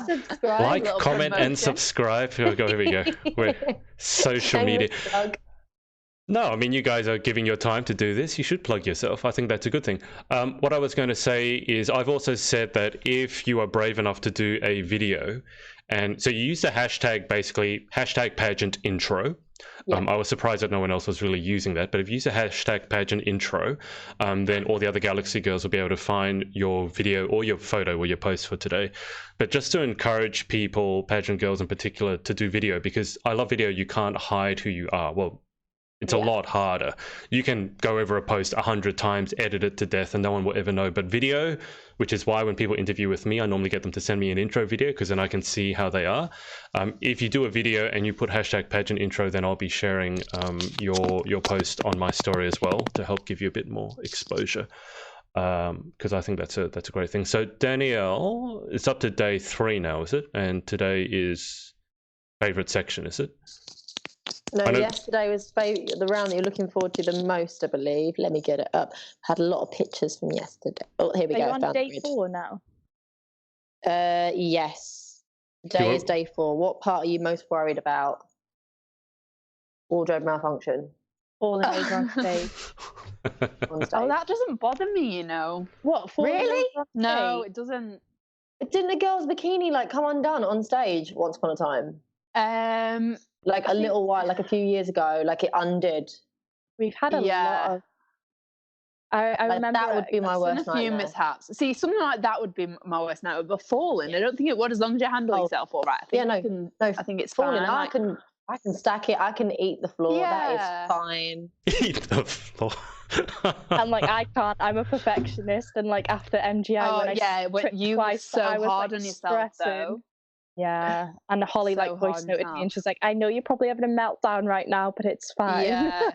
Subscribe. Like, comment, and subscribe. Here we go. We're social media. No, I mean, you guys are giving your time to do this. You should plug yourself. I think that's a good thing. What I was going to say is I've also said that if you are brave enough to do a video, and so you use the hashtag, basically, hashtag pageant intro. Yeah. I was surprised that no one else was really using that, but if you use a hashtag pageant intro, then all the other Galaxy girls will be able to find your video or your photo or your post for today. But just to encourage people, pageant girls in particular, to do video, because I love video. You can't hide who you are. Well, It's a lot harder. You can go over a post 100 times, edit it to death, and no one will ever know. But video, which is why when people interview with me, I normally get them to send me an intro video because then I can see how they are. If you do a video and you put hashtag pageant intro, then I'll be sharing your post on my story as well to help give you a bit more exposure. Because I think that's a great thing. So Danielle, it's up to day 3 now, is it? And today is favorite section, is it? No, yesterday was the round that you're looking forward to the most, I believe. Let me get it up. Had a lot of pictures from yesterday. Oh, here we go. Are you on day 4 now? Yes. Today is day 4. What part are you most worried about? Wardrobe malfunction. Falling over on stage. On stage. Oh, that doesn't bother me, you know. What? Really? No, it doesn't. Didn't the girl's bikini come undone on stage once upon a time? Like a little while, like a few years ago, like it undid. We've had a lot of. I remember that would be my worst a few nightmare. mishaps. See, something like that would be my worst nightmare. But falling, I don't think it would, as long as you handle yourself all right. I think it's falling. fine. I can stack it. I can eat the floor. Yeah. That is fine. Eat the floor. And I can't. I'm a perfectionist, and after MGI, when you twice, so I was, hard on yourself stressing. though. Yeah, and Holly So voice hard noted me, and she's like, "I know you're probably having a meltdown right now, but it's fine." Yeah.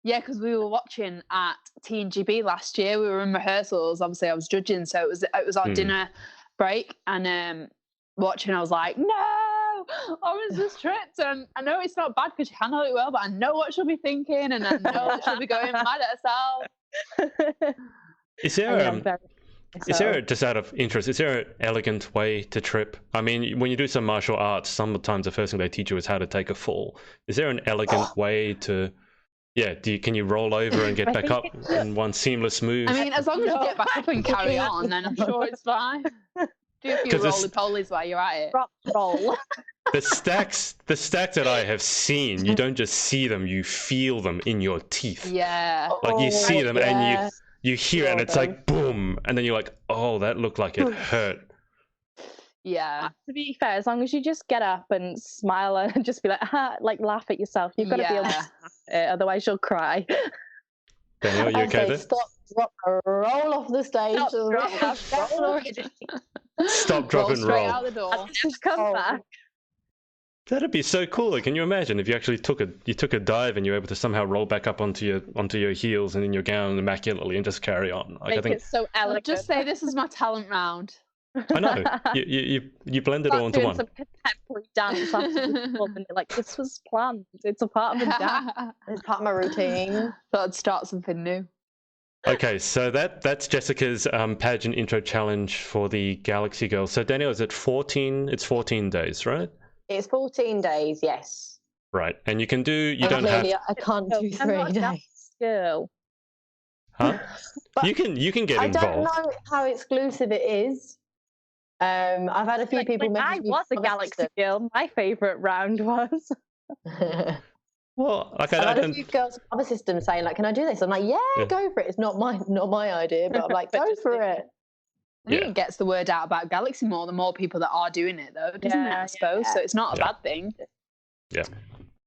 Yeah, because we were watching at TNGB last year. We were in rehearsals. Obviously, I was judging, so it was our dinner break, and watching. I was like, "No, I was just tripped." And I know it's not bad because you handle it well, but I know what she'll be thinking, and I know that she'll be going mad at herself. Is there, just out of interest, is there an elegant way to trip? I mean, when you do some martial arts, sometimes the first thing they teach you is how to take a fall. Is there an elegant way to? Yeah, can you roll over and get back up in one seamless move? I mean, as long as you get back up and carry on, then I'm sure it's fine. Do a few roly-polies while you're at it. Roll. The stacks that I have seen, you don't just see them, you feel them in your teeth. Yeah. You see them and you hear it and it's like boom, and then you're like, oh, that looked like it hurt. Yeah. To be fair, as long as you just get up and smile and just be laugh at yourself, you've got to be able to laugh at it, otherwise you'll cry. Danielle, you okay there? Stop, drop, roll off the stage. Stop, drop, and straight roll. out the door. Just come back. That'd be so cool. Can you imagine if you actually took a dive and you were able to somehow roll back up onto your heels and in your gown immaculately and just carry on? I think it's so elegant. Just say this is my talent round. I know. You blend it all into one. Some contemporary dance after the film, and you're this was planned. It's a part of the dance. It's part of my routine. Thought I'd start something new. Okay, so that's Jessica's pageant intro challenge for the Galaxy Girls. So Danielle, is it 14? It's 14 days, right? It's 14 days, yes. Right, and you can do. You don't have. I can't do 3 days. Girl. Huh? You can get involved. I don't know how exclusive it is. I've had a few people message me. I was a Galaxy girl. My favourite round was. Well, I've had a few girls from other systems saying, "Can I do this?" I'm like, "Yeah, go for it." It's not my idea, but I'm like, "Go for it." I think it gets the word out about Galaxy more. The more people that are doing it, though, doesn't it? I suppose so. It's not a bad thing. Yeah,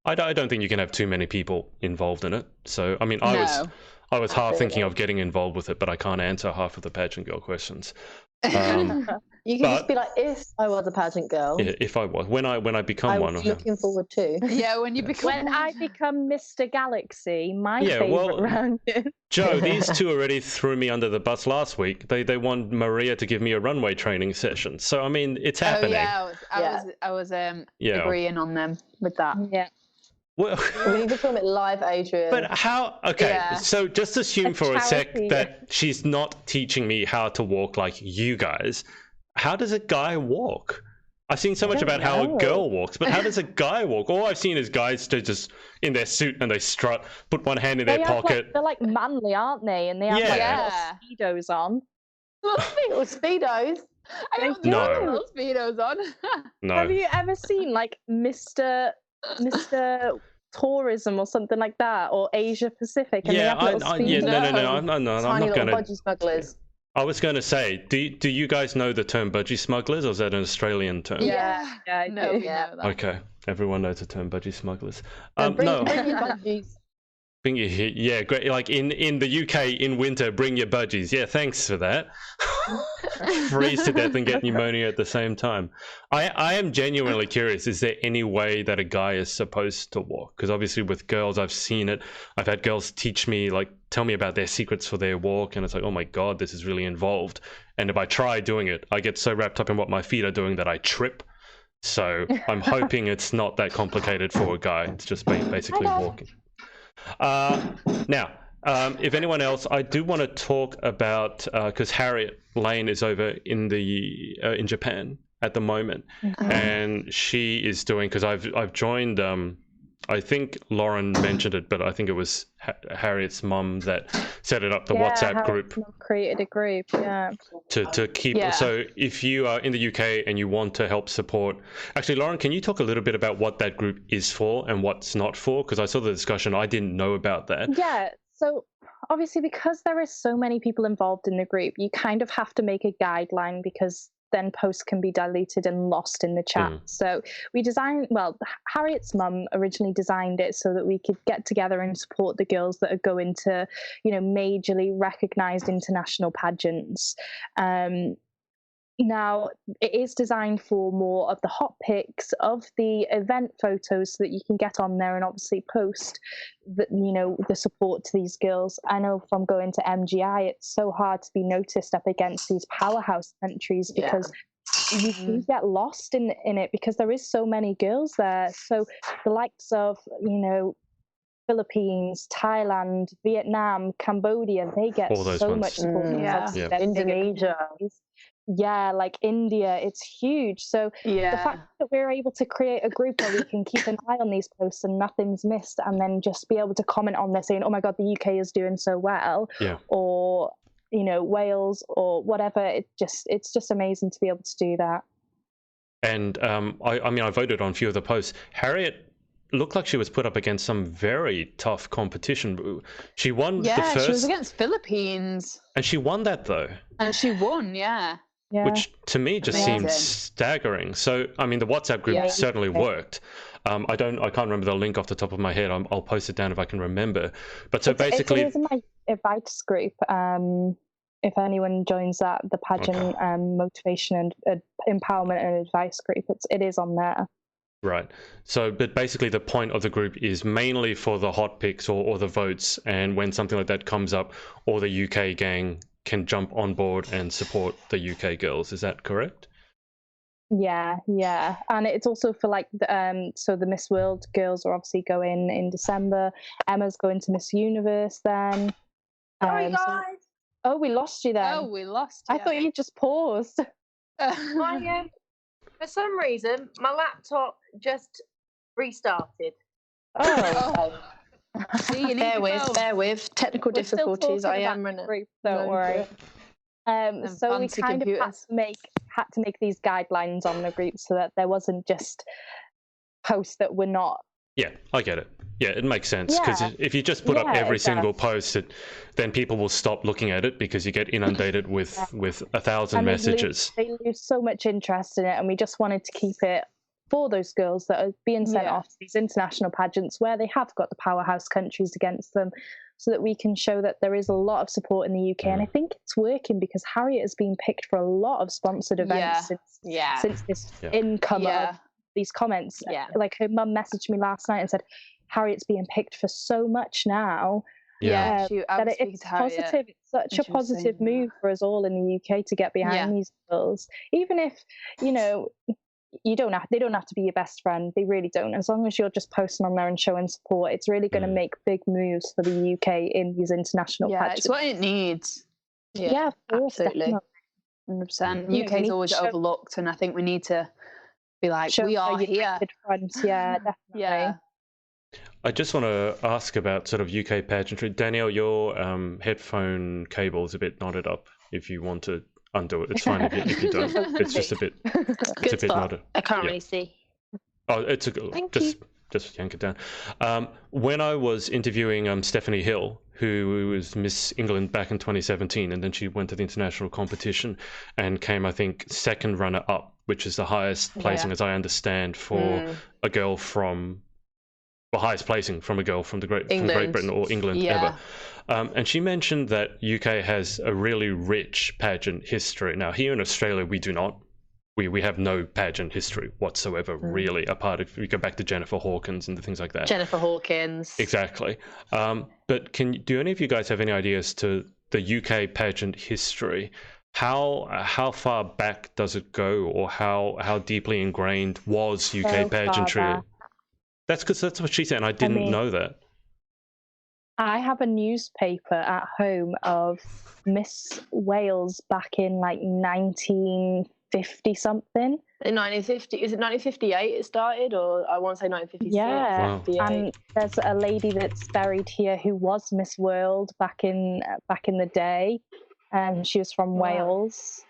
I don't think you can have too many people involved in it. So, I mean, I was half thinking of getting involved with it, but I can't answer half of the pageant girl questions. You can just be like, if I was a pageant girl. Yeah, if I was. When I become one. I'm looking forward to. Yeah, when I become Mr. Galaxy, my favourite round is... Joe, these two already threw me under the bus last week. They want Maria to give me a runway training session. So, I mean, it's happening. Oh, yeah, I was agreeing on them with that. Yeah. Well, we need to film it live, Adrian. But how? Okay, so just assume for a sec that she's not teaching me how to walk like you guys. How does a guy walk? I've seen so much about how a girl walks, but how does a guy walk? All I've seen is guys just in their suit and they strut, put one hand in their pocket. They're manly, aren't they? And they have little speedos on. Little speedos. I don't know little speedos on. No. Have you ever seen Mr. Tourism or something like that, or Asia Pacific? And No, I'm not going to. Budgie smugglers. I was going to say, do you guys know the term budgie smugglers, or is that an Australian term? Yeah, I know. Okay, everyone knows the term budgie smugglers. Bring your budgies. Yeah, great. Like in the UK in winter, bring your budgies. Yeah, thanks for that. Freeze to death and get pneumonia at the same time. I am genuinely curious. Is there any way that a guy is supposed to walk? Because obviously with girls, I've seen it. I've had girls teach me, like, tell me about their secrets for their walk, and it's like, oh my god, this is really involved. And if I try doing it, I get so wrapped up in what my feet are doing that I trip. So I'm hoping it's not that complicated for a guy. It's just basically walking. Now, if anyone else, I do want to talk about, because Harriet Lane is over in in Japan at the moment, and she is doing, because I've joined. I think Lauren mentioned it, but I think it was Harriet's mum that set it up, the WhatsApp group. Created a group, To keep. Yeah. So if you are in the UK and you want to help support, actually, Lauren, can you talk a little bit about what that group is for and what's not for? Because I saw the discussion, I didn't know about that. Yeah. So obviously, because there is so many people involved in the group, you kind of have to make a guideline, because then posts can be diluted and lost in the chat. So we designed, Harriet's mum originally designed it so that we could get together and support the girls that are going to, majorly recognised international pageants. Now, it is designed for more of the hot pics of the event photos so that you can get on there and obviously post the support to these girls. I know from going to MGI, it's so hard to be noticed up against these powerhouse countries, because you get lost in it, because there is so many girls there. So the likes of, Philippines, Thailand, Vietnam, Cambodia, they get so much support. Indonesia. Yeah, like India, it's huge. So the fact that we're able to create a group where we can keep an eye on these posts and nothing's missed, and then just be able to comment on this saying, oh my god, the UK is doing so well, or Wales or whatever, it's just amazing to be able to do that. And I voted on a few of the posts. Harriet looked like she was put up against some very tough competition. She won the first. Yeah, she was against Philippines. And she won that, though. And she won, yeah. Which to me just seems staggering. So, the WhatsApp group certainly worked. I can't remember the link off the top of my head. I'll post it down if I can remember. But so basically, it is in my advice group. If anyone joins that, the pageant motivation and empowerment and advice group, it is on there. Right. So, but basically the point of the group is mainly for the hot picks or the votes. And when something like that comes up, all the UK gang can jump on board and support the UK girls. Is that correct? Yeah. And it's also for so the Miss World girls are obviously going in December. Emma's going to Miss Universe then. Sorry, guys. Oh, we lost you then. Oh, we lost you. I thought you just paused. For some reason, my laptop just restarted. Oh. See, bear with. Technical difficulties. I am running. Don't worry. So we kind of had to make these guidelines on the group so that there wasn't just posts that were not. Yeah, I get it. Yeah, it makes sense, because if you just put up every single post, then people will stop looking at it, because you get inundated with 1,000 messages. They lose so much interest in it, and we just wanted to keep it for those girls that are being sent off to these international pageants where they have got the powerhouse countries against them, so that we can show that there is a lot of support in the UK. And I think it's working, because Harriet has been picked for a lot of sponsored events since this income of these comments. Like her mum messaged me last night and said, Harriet's being picked for so much now. That it's positive. It's such a positive move for us all in the UK to get behind these girls. Even if, they don't have to be your best friend. They really don't. As long as you're just posting on there and showing support, it's really going to make big moves for the UK in these international pageants. It's what it needs. Yeah, of course, absolutely. 100%. UK is always overlooked, and I think we need to be like, we are here. Front. Yeah, definitely. I just want to ask about sort of UK pageantry. Danielle, your headphone cable is a bit knotted up. If you want to undo it, it's fine if you don't. It's just a bit. It's a bit knotted. I can't really see. Oh, it's just yank it down. When I was interviewing Stephanie Hill, who was Miss England back in 2017, and then she went to the international competition and came, I think, second runner-up, which is the highest placing, as I understand, for a girl from the highest placing from a girl from from Great Britain or England Yeah. ever. And she mentioned that UK has a really rich pageant history. Now, here in Australia, we do not. We have no pageant history whatsoever, really, apart if we go back to Jennifer Hawkins and the things like that. Jennifer Hawkins. Exactly. But do any of you guys have any ideas to the UK pageant history? How far back does it go, or how deeply ingrained was UK pageantry? That's because that's what she said, and I didn't know that. I have a newspaper at home of Miss Wales back in like 1950 something. In 1950, is it 1958 it started, or I want to say 1956? Yeah, Wow. and there's a lady that's buried here who was Miss World back in the day. She was from Wales.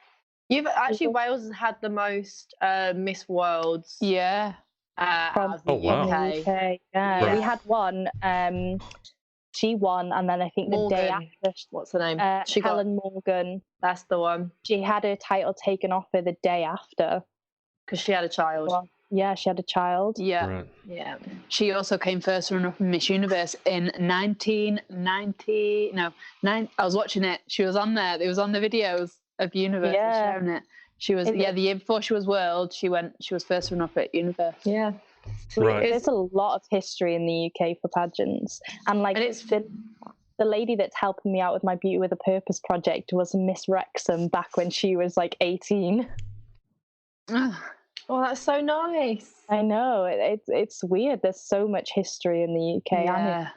Wales has had the most Miss Worlds. Yeah. Out of the wow. UK. Yeah, Right. we had one. She won, and then I think the day after, what's her name? Helen Morgan. That's the one. She had her title taken off her the day after Because she had a child. Well, yeah, she had a child. Yeah. Right. Yeah. She also came first runner-up in Miss Universe in 1990. I was watching it. She was on there. It was on the videos of Universe sharing it. She was the year before she was World. She was first runner-up at Universe. Yeah. Right. There's a lot of history in the UK for pageants, and it's the lady that's helping me out with my Beauty with a Purpose project was Miss Wrexham back when she was like 18. Oh, that's so nice. I know, it's weird. There's so much history in the UK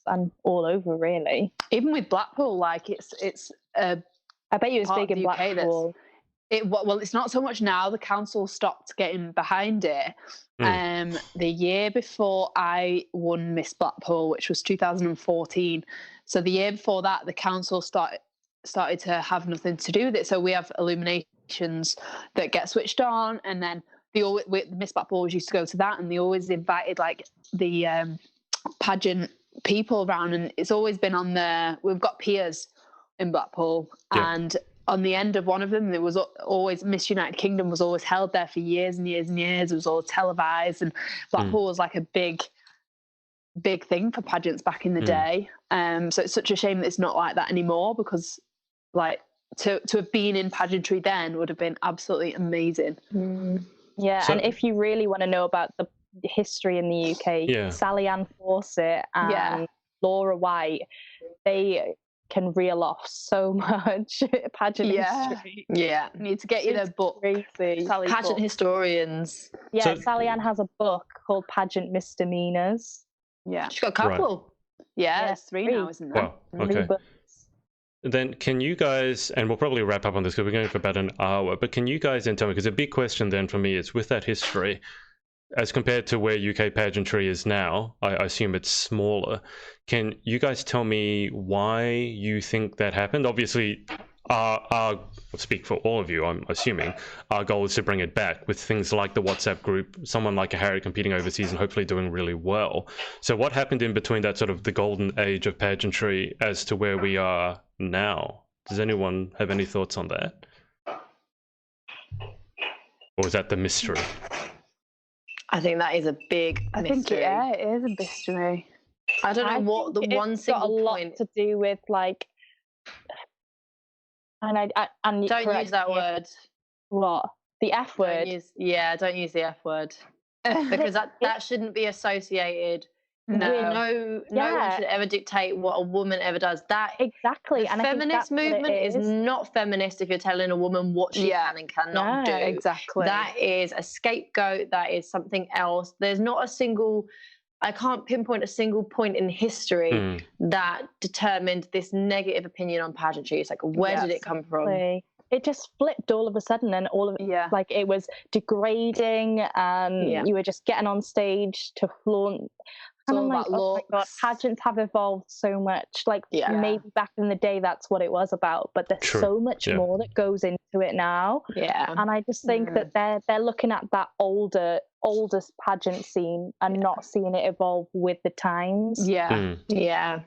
and all over, really. Even with Blackpool, like it's I bet you it's big in Blackpool. It's not so much now. The council stopped getting behind it. The year before I won Miss Blackpool, which was 2014. So the year before that, the council started to have nothing to do with it. So we have illuminations that get switched on, and then Miss Blackpool always used to go to that, and they always invited like the pageant people around, and it's always been on there. We've got piers in Blackpool, and on the end of one of them, there was always Miss United Kingdom was always held there for years and years and years. It was all televised, and Blackpool was like a big thing for pageants back in the day. So it's such a shame that it's not like that anymore, because like to have been in pageantry then would have been absolutely amazing. Yeah, and if you really want to know about the history in the UK, Sally Ann Fawcett and Laura White, they can reel off so much pageant history. Yeah. You need to get you their book. Pageant historians. Yeah, So, Sally Ann has a book called Pageant Misdemeanors. Yeah. She's got a couple. Yeah, there's three now, isn't there? Wow. Okay. Then can you guys, and we'll probably wrap up on this because we're going for about an hour, but can you guys then tell me, because a big question then for me is, with that history, as compared to where UK pageantry is now, I assume it's smaller. Can you guys tell me why you think that happened? Obviously, I'll speak for all of you, I'm assuming, our goal is to bring it back with things like the WhatsApp group, someone like a Harry competing overseas and hopefully doing really well. So what happened in between that sort of the golden age of pageantry as to where we are now? Does anyone have any thoughts on that? Or is that the mystery? I think that is a big mystery. It is a mystery. I don't know what the one single got a lot point to do with, like, and don't use that word. What? The F word? Don't use the F word. Because that shouldn't be associated. No one should ever dictate what a woman ever does. That exactly. The feminist movement is not feminist if you're telling a woman what she can and cannot do. Exactly. That is a scapegoat. That is something else. There's not a single. I can't pinpoint a single point in history that determined this negative opinion on pageantry. It's like, where did it come from? It just flipped all of a sudden, and all of it, like, it was degrading, and you were just getting on stage to flaunt. And I'm like, oh my God, pageants have evolved so much. Like, maybe back in the day that's what it was about, but there's so much more that goes into it now. Yeah. And I just think that they're looking at that oldest pageant scene and not seeing it evolve with the times. Yeah. Yeah.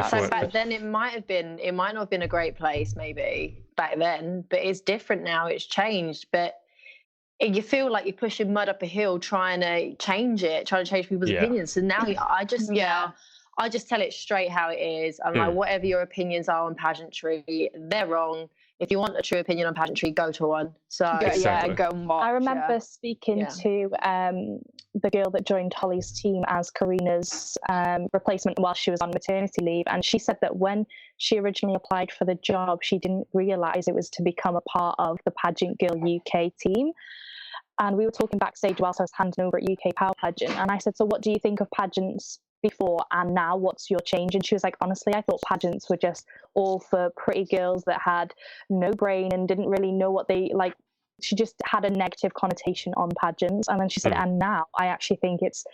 So back then it might not have been a great place maybe back then, but it's different now. It's changed. But you feel like you're pushing mud up a hill trying to change people's opinions. So now I just I just tell it straight how it is. I'm like, whatever your opinions are on pageantry, they're wrong. If you want a true opinion on pageantry, go to one. So go and watch. I remember speaking to the girl that joined Holly's team as Karina's replacement while she was on maternity leave, and she said that when she originally applied for the job, she didn't realise it was to become a part of the Pageant Girl UK team. And we were talking backstage whilst I was handing over at UK Power Pageant, and I said, so what do you think of pageants before and now? What's your change? And she was like, honestly, I thought pageants were just all for pretty girls that had no brain and didn't really know what they like. She just had a negative connotation on pageants. And then she said, and now I actually think it's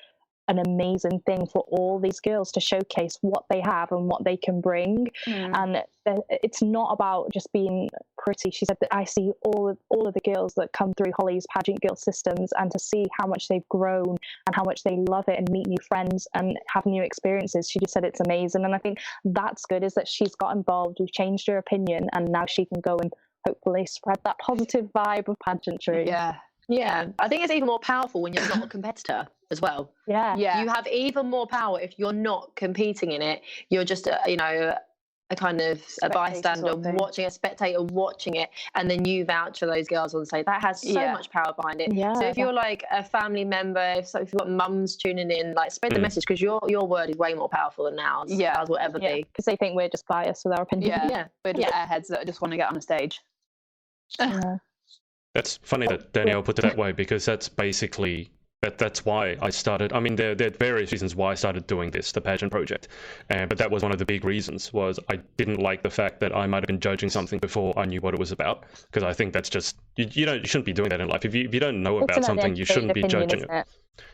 an amazing thing for all these girls to showcase what they have and what they can bring. And it's not about just being pretty. She said that I see all of the girls that come through Holly's Pageant Girl systems, and to see how much they've grown and how much they love it and meet new friends and have new experiences. She just said it's amazing. And I think that's good, is that she's got involved, we've changed her opinion, and now she can go and hopefully spread that positive vibe of pageantry. Yeah, I think it's even more powerful when you're not a competitor as well. Yeah. You have even more power if you're not competing in it. You're just, a kind of a bystander watching, a spectator watching it, and then you vouch for those girls on stage. That has so much power behind it. Yeah. So if you're like a family member, if you've got mums tuning in, like spread the message, because your word is way more powerful than ours. Ours will ever be. Because they think we're just biased with our opinion. We're just airheads that just want to get on a stage. That's funny that Danielle put it that way, because that's basically that's why I started. I mean, there are various reasons why I started doing this, the pageant project, but that was one of the big reasons. Was I didn't like the fact that I might have been judging something before I knew what it was about, because I think that's just you shouldn't be doing that in life. If you don't know about something, you shouldn't be judging it.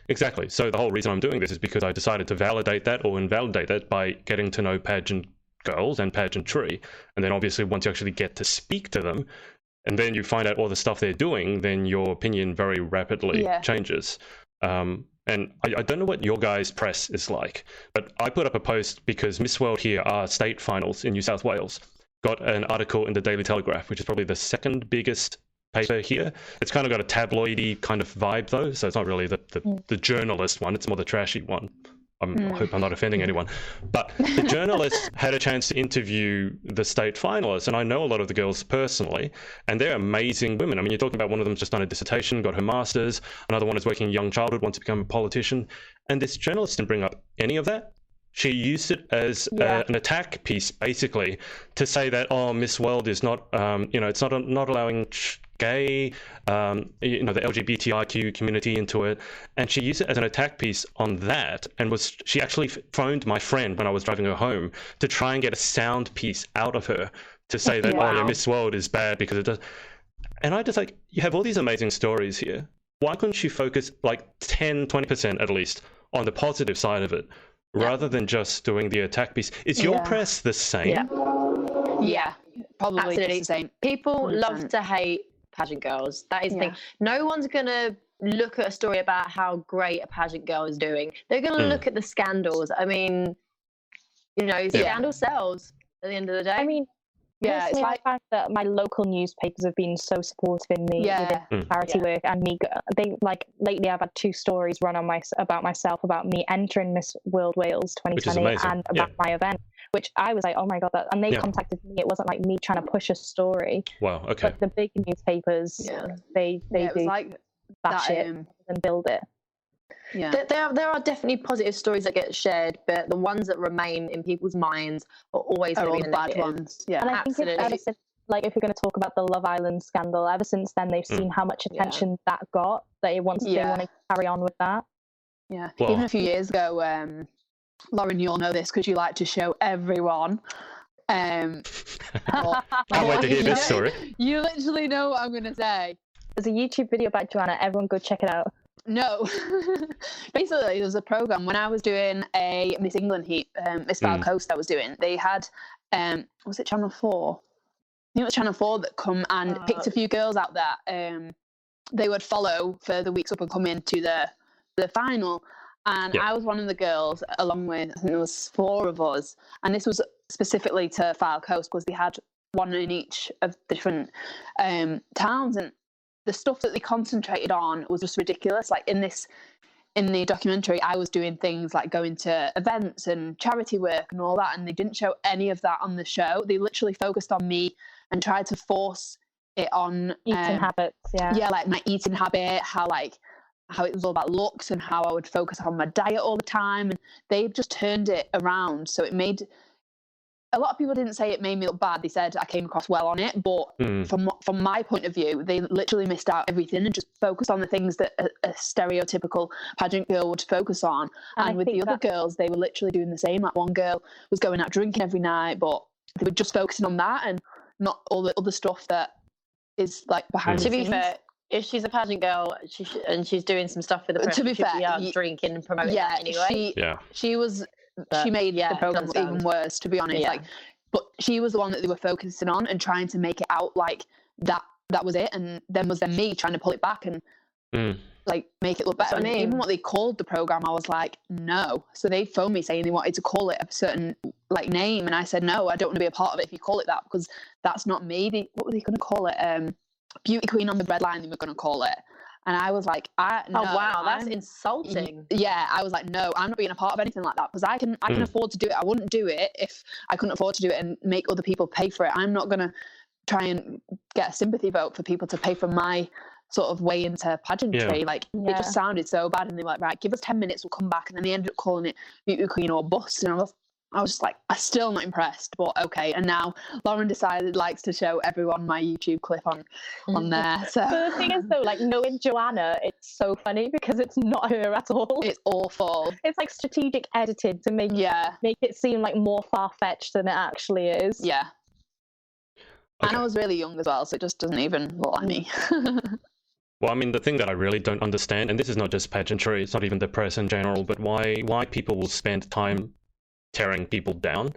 Exactly. So the whole reason I'm doing this is because I decided to validate that or invalidate that by getting to know pageant girls and pageantry, and then obviously once you actually get to speak to them, and then you find out all the stuff they're doing, then your opinion very rapidly changes. And I don't know what your guys' press is like, but I put up a post because Miss World here, our state finals in New South Wales, got an article in the Daily Telegraph, which is probably the second biggest paper here. It's kind of got a tabloidy kind of vibe though, so it's not really the journalist one, it's more the trashy one. I hope I'm not offending anyone. But the journalists had a chance to interview the state finalists, and I know a lot of the girls personally, and they're amazing women. I mean, you're talking about one of them's just done a dissertation, got her master's, another one is working in young childhood, wants to become a politician, and this journalist didn't bring up any of that. She used it as an attack piece, basically, to say that, Miss World is not, it's not allowing gay, the LGBTIQ community into it. And she used it as an attack piece on that. And she actually phoned my friend when I was driving her home to try and get a sound piece out of her to say that, Miss World is bad because it does. And I just you have all these amazing stories here. Why couldn't you focus like 10, 20% at least on the positive side of it? Rather than just doing the attack piece. Is your press the same? Yeah, probably the same. People 100%. Love to hate pageant girls. That is the thing. No one's going to look at a story about how great a pageant girl is doing. They're going to look at the scandals. I mean, scandal sells at the end of the day. I mean, it's I find that my local newspapers have been so supportive in me with charity work, and me. They lately I've had 2 stories run on about myself, about me entering Miss World Wales 2020 and about my event, which I was like, oh my god, and they contacted me. It wasn't like me trying to push a story. Wow, okay. But the big newspapers, they do that shit and build it. Yeah, there are definitely positive stories that get shared, but the ones that remain in people's minds are always going to be the bad ones. Yeah, and I think if we're going to talk about the Love Island scandal, ever since then they've seen how much attention that got, that they want to carry on with that. Yeah, even a few years ago, Lauren, you'll know this because you like to show everyone. Can't wait to hear this story. You literally know what I'm going to say. There's a YouTube video about Joanna. Everyone go check it out. No. Basically, there was a program when I was doing a Miss England heat, Miss South Coast I was doing. They had, was it Channel 4? I think it was Channel 4 that come and picked a few girls out that they would follow for the weeks up and come into the final. And I was one of the girls, along with, I think there was 4 of us. And this was specifically to Fylde Coast, because they had one in each of the different towns. And the stuff that they concentrated on was just ridiculous. Like in the documentary, I was doing things like going to events and charity work and all that, and they didn't show any of that on the show. They literally focused on me and tried to force it on eating habits. Yeah, like my eating habit, how it was all about looks and how I would focus on my diet all the time. And they just turned it around. So it made, a lot of people didn't say it made me look bad. They said I came across well on it. But from my point of view, they literally missed out everything and just focused on the things that a stereotypical pageant girl would focus on. And with the other girls, they were literally doing the same. Like one girl was going out drinking every night, but they were just focusing on that and not all the other stuff that is like behind the scenes. To be fair, if she's a pageant girl and she's doing some stuff for the press, to be fair, drinking and promoting that anyway. She made the program even worse, to be honest. Like, but she was the one that they were focusing on and trying to make it out like that was it, and then me trying to pull it back and like make it look better. And even what they called the program, I was like, no. So they phoned me saying they wanted to call it a certain like name, and I said no, I don't want to be a part of it if you call it that, because that's not me. What were they going to call it? Beauty Queen on the Red Line, they were going to call it. And I was like, no, oh wow, that's insulting. Yeah, I was like, no, I'm not being a part of anything like that, because I can afford to do it. I wouldn't do it if I couldn't afford to do it and make other people pay for it. I'm not going to try and get a sympathy vote for people to pay for my sort of way into pageantry. Like, it just sounded so bad. And they were like, right, give us 10 minutes, we'll come back. And then they ended up calling it Beauty Queen or Bust. And I was just like, I'm still not impressed, but okay. And now Lauren decided likes to show everyone my YouTube clip on there. So but the thing is though, like knowing Joanna, it's so funny because it's not her at all. It's awful. It's like strategic edited to make it seem like more far-fetched than it actually is. Yeah. Okay. And I was really young as well, so it just doesn't even look like me. Well, I mean, the thing that I really don't understand, and this is not just pageantry, it's not even the press in general, but why people will spend time tearing people down,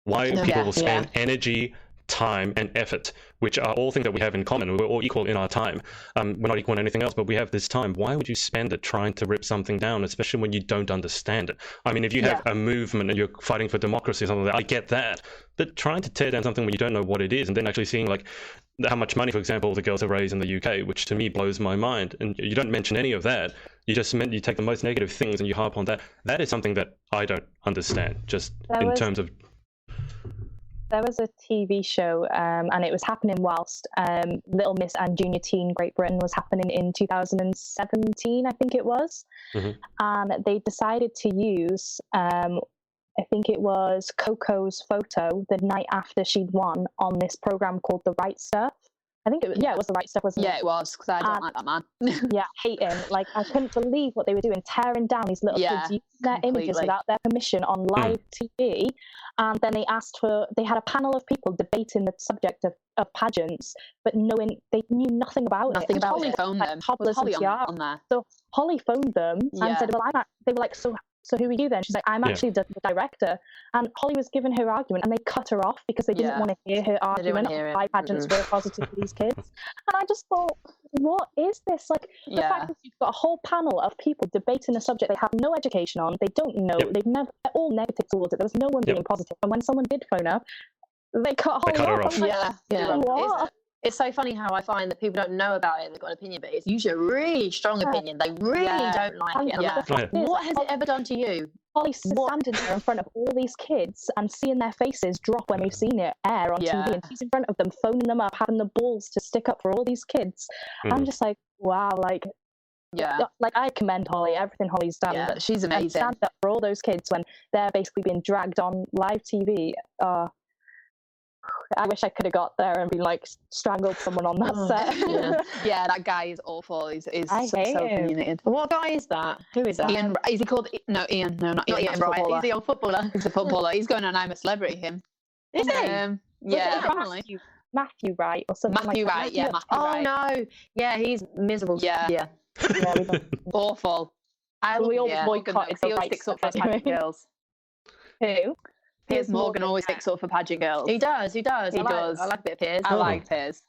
why people will spend energy, time, and effort, which are all things that we have in common. We're all equal in our time. We're not equal in anything else, but we have this time. Why would you spend it trying to rip something down, especially when you don't understand it? I mean, if you have a movement and you're fighting for democracy or something like that, I get that. But trying to tear down something when you don't know what it is, and then actually seeing like how much money, for example, the girls have raised in the UK, which to me blows my mind, and you don't mention any of that. You just you take the most negative things and you harp on that. That is something that I don't understand, just terms of... There was a TV show, and it was happening whilst Little Miss and Junior Teen Great Britain was happening in 2017, I think it was. And they decided to use, I think it was Coco's photo the night after she'd won on this program called The Right Stuff. I think it was, it was The Right Stuff, wasn't it? Yeah, it was, because I don't like that man. Hate him. Like, I couldn't believe what they were doing, tearing down these little kids, using their images without their permission on live TV. And then they had a panel of people debating the subject of pageants, but they knew nothing about it. Holly phoned them. Was Holly on there? So Holly phoned them and said, well, they were like, so who are you then? She's like, I'm actually the director. And Holly was giving her argument and they cut her off because they didn't want to hear her argument on why pageants were positive for these kids. And I just thought, what is this? Like, the fact that you've got a whole panel of people debating a subject they have no education on, they don't know, they're all negative towards it. There was no one being positive. And when someone did phone up, they cut Holly off. What? It's so funny how I find that people don't know about it and they've got an opinion, but it's usually a really strong opinion. They really don't like it. What has it ever done to you? Holly standing there in front of all these kids and seeing their faces drop when they've seen it air on TV, and she's in front of them, phoning them up, having the balls to stick up for all these kids. I'm just like, wow, like, I commend Holly, everything Holly's done. Yeah, she's amazing. Stand up for all those kids when they're basically being dragged on live TV. I wish I could have got there and been like strangled someone on that set. Yeah, that guy is awful. He's so opinionated. What guy is that? Who is that? Ian. Is he called? No, Ian. No, not Ian. Right. Is he a footballer? He's a footballer. He's going on I'm a Celebrity. Him. Is he? Yeah, apparently. Matthew Wright or something. Matthew like Wright. Yeah, Matthew Wright. No. Yeah, he's miserable. Yeah. Awful. We all boycotted the right sticks up for pageant girls. Who? Piers Morgan always sticks up for pageant girls. He does. He does. I like a bit of Piers. I like Piers.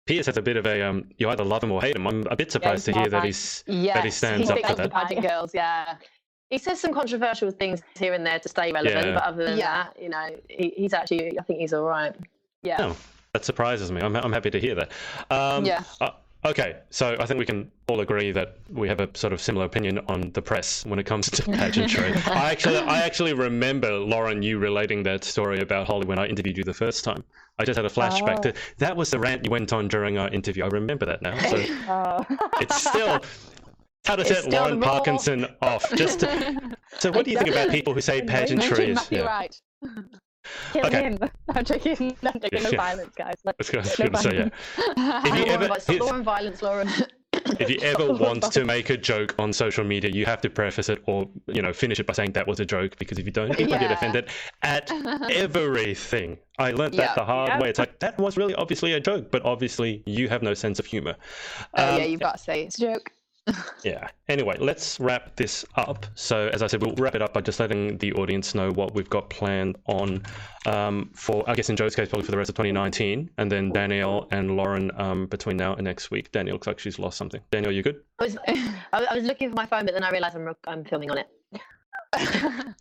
Piers has a bit of a you either love him or hate him. I'm a bit surprised to hear that he stands up for that. Pageant girls, He says some controversial things here and there to stay relevant, but other than that, you know, he's actually, I think he's all right. Yeah. No, That surprises me. I'm happy to hear that. Yeah. Okay, so I think we can all agree that we have a sort of similar opinion on the press when it comes to pageantry. I actually remember, Lauren, you relating that story about Holly when I interviewed you the first time. I just had a flashback to that was the rant you went on during our interview. I remember that now. So it's still how to set Lauren Parkinson off. So what do you think about people who say pageantry is right? Kill him. I'm joking. No violence, guys. I was going to say, yeah. If you ever, Lauren violence, Lauren. If you ever want to make a joke on social media, you have to preface it or, finish it by saying that was a joke, because if you don't, people get offended at everything. I learned that the hard way. It's like, that was really obviously a joke, but obviously you have no sense of humor. Yeah, you've got to say it's a joke. Yeah. Anyway, let's wrap this up. So, as I said, we'll wrap it up by just letting the audience know what we've got planned on for, I guess in Joe's case, probably for the rest of 2019, and then Danielle and Lauren between now and next week. Danielle looks like she's lost something. Danielle, you good? I was looking for my phone, but then I realised I'm filming on it. I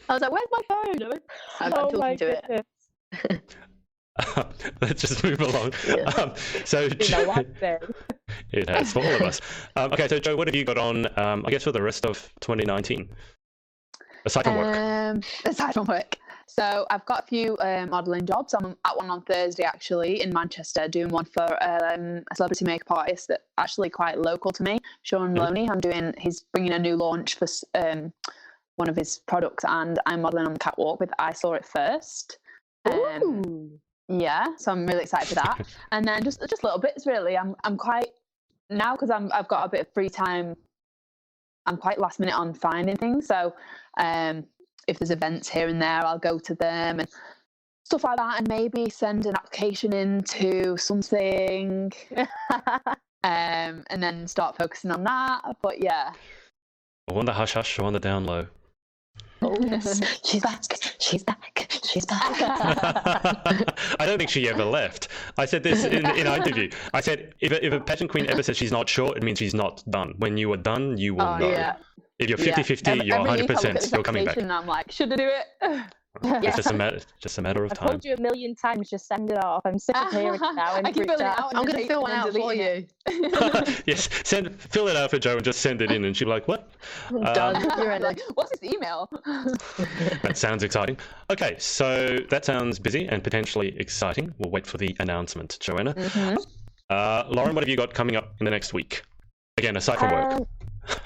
was like, where's my phone? I'm talking to it. Let's just move along. Yeah. It has for all of us. Okay, so Joe, what have you got on, I guess, for the rest of 2019? Aside from work. Aside from work. So I've got a few modelling jobs. I'm at one on Thursday, actually, in Manchester, doing one for a celebrity makeup artist that's actually quite local to me, Sean Maloney. He's bringing a new launch for one of his products, and I'm modelling on the catwalk with I Saw It First. Yeah, so I'm really excited for that. And then just little bits, really. I'm quite now, because I've got a bit of free time. I'm quite last minute on finding things. So if there's events here and there, I'll go to them and stuff like that, and maybe send an application into something, and then start focusing on that. But yeah, I wonder hush hush on the down low. Oh yes, she's back. She's back. She's back. I don't think she ever left. I said this in our interview. I said, if a pageant queen ever says she's not sure, it means she's not done. When you are done, you will know. Yeah. If you're 50-50, you're 100%. You're coming back. I'm like, should I do it? It's just a matter of time. I've told you a million times, just send it off. I'm sick of hearing it now. I keep filling it out. I'm going to fill one out for you. Yes, fill it out for Jo and just send it in, and she'll be like, what? Done. You're like, what's this email? That sounds exciting. Okay, so that sounds busy and potentially exciting. We'll wait for the announcement, Joanna. Lauren, what have you got coming up in the next week? Again, aside from work.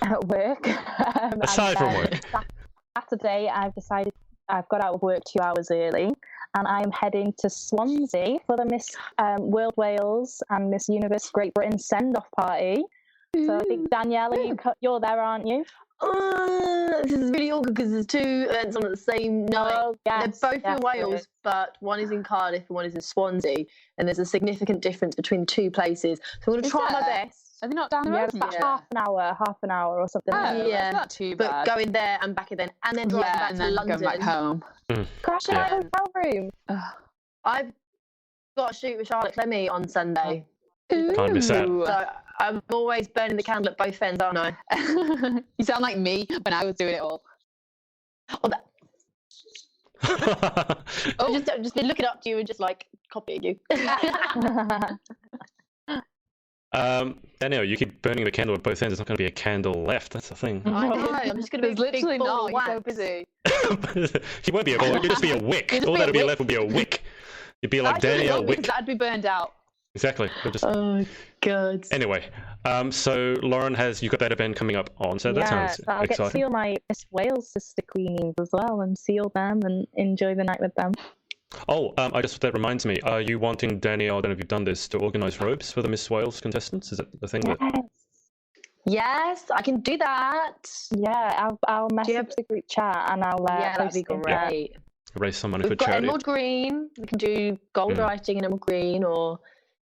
At work. Aside from work. Saturday, I've got out of work 2 hours early, and I'm heading to Swansea for the Miss World Wales and Miss Universe Great Britain send-off party. So I think, Danielle, you're there, aren't you? This is really awkward because there's two events on at the same night. Oh, yes, they're both in Wales, but one is in Cardiff and one is in Swansea, and there's a significant difference between two places. So I'm going to try my best. Are they not down the road? About half an hour or something. That's not too bad. But going there and back again, and then driving back to London. Going back home. Crashing in a hotel room. I've got a shoot with Charlotte Clemmy on Sunday. Can't miss that. So I'm always burning the candle at both ends, aren't I? You sound like me when I was doing it all. Just been looking up to you and just like copying you. Danielle, you keep burning the candle at both ends. There's not going to be a candle left. That's the thing. I know. I'm just going to be literally not. You're so busy. You won't be a ball. You'll just be a wick. All that'll be left will be a wick. You'd be like Danielle Wick. That'd be burned out. Exactly. Oh God. Anyway, so Lauren, you've got that event coming up on, so that sounds I'll exciting. get to see all my Miss Wales sister queenies as well, and see all them and enjoy the night with them. Oh, that reminds me. Are you wanting Danielle, I don't know if you've done this, to organise robes for the Miss Wales contestants? Is it the thing? Yes, I can do that. Yeah, I'll message the group chat and I'll that'd be great. Raise some money for We've got charity. emerald green. We can do gold writing in emerald green, or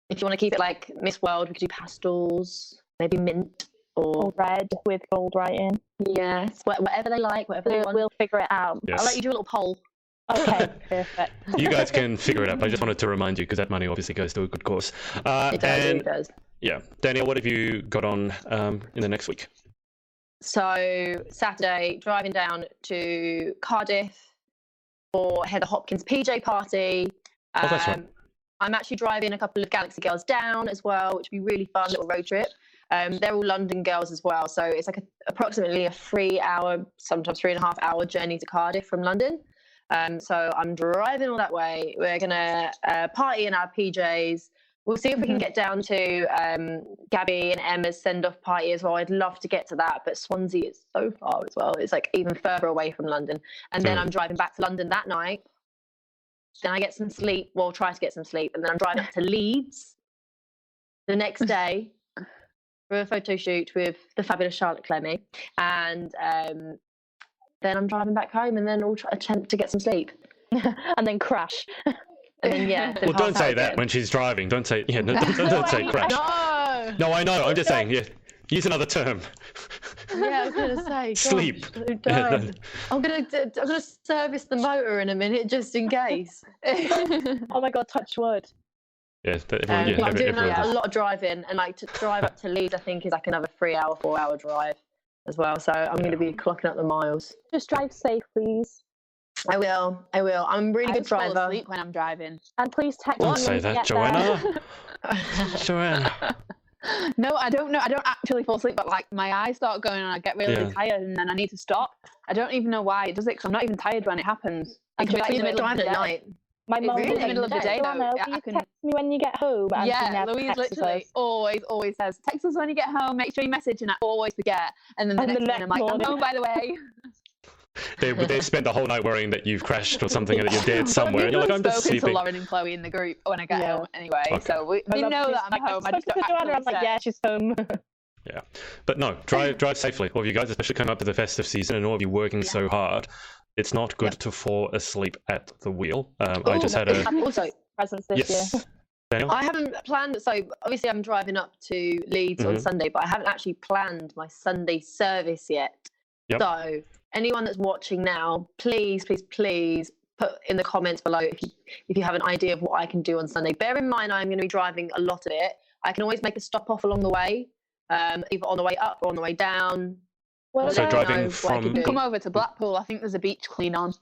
if you want to keep it like Miss World, we could do pastels, maybe mint or red with gold writing. Yes, whatever they like, whatever they want. We'll figure it out. Yes. I'll let you do a little poll. Okay, perfect. You guys can figure it out. I just wanted to remind you because that money obviously goes to a good cause. It does. Yeah, Danielle, what have you got on in the next week? So Saturday, driving down to Cardiff for Heather Hopkins' PJ party. That's right. I'm actually driving a couple of Galaxy girls down as well, which would be really fun, little road trip. They're all London girls as well, so it's like approximately a 3-hour, sometimes 3.5-hour journey to Cardiff from London. So I'm driving all that way. We're gonna party in our PJs. We'll see if we can get down to Gabby and Emma's send-off party as well. I'd love to get to that, but Swansea is so far as well. It's like even further away from London. And then I'm driving back to London that night. Then I get some sleep. Well, try to get some sleep. And then I'm driving up to Leeds the next day for a photo shoot with the fabulous Charlotte Clemmy. And then I'm driving back home and then I'll attempt to get some sleep. And then crash. And then, yeah. Well, don't say that when she's driving. Don't say, don't say crash. No, I know. I'm just saying, use another term. Yeah, I was going to say. Sleep. I'm going to service the motor in a minute just in case. Oh my God, touch wood. Yes, I'm doing a lot of driving, and like to drive up to Leeds, I think is like another 3-hour, 4-hour drive as well. So I'm going to be clocking up the miles. Just drive safe, please. I will. I'm a really good driver. Fall asleep when I'm driving. And please text Don't me say when you that, get Joanna. there. Joanna. No, I don't know. I don't actually fall asleep, but like my eyes start going and I get really tired and then I need to stop. I don't even know why it does it because I'm not even tired when it happens. I can be driving at night. My mum in the middle of the day, Joanna, though. will you text me when you get home? And Yeah, Louise literally always says, text us when you get home, make sure you message, and I always forget. And then the next morning I'm like, I'm home, by the way. They spent the whole night worrying that you've crashed or something and that you're dead somewhere. And you're like, I'm just sleeping. To Lauren and Chloe in the group when I get home anyway. Okay. So we know that I'm home. I just don't Joanna, I'm like, yeah, she's home. Yeah. But no, drive safely. All of you guys, especially coming up to the festive season and all of you working so hard. It's not good to fall asleep at the wheel. I just had also presents this year. Daniel? I haven't planned. So obviously I'm driving up to Leeds on Sunday, but I haven't actually planned my Sunday service yet. Yep. So anyone that's watching now, please put in the comments below if you have an idea of what I can do on Sunday. Bear in mind I'm going to be driving a lot of it. I can always make a stop off along the way, either on the way up or on the way down. Well, so driving from... You can come over to Blackpool. I think there's a beach clean on.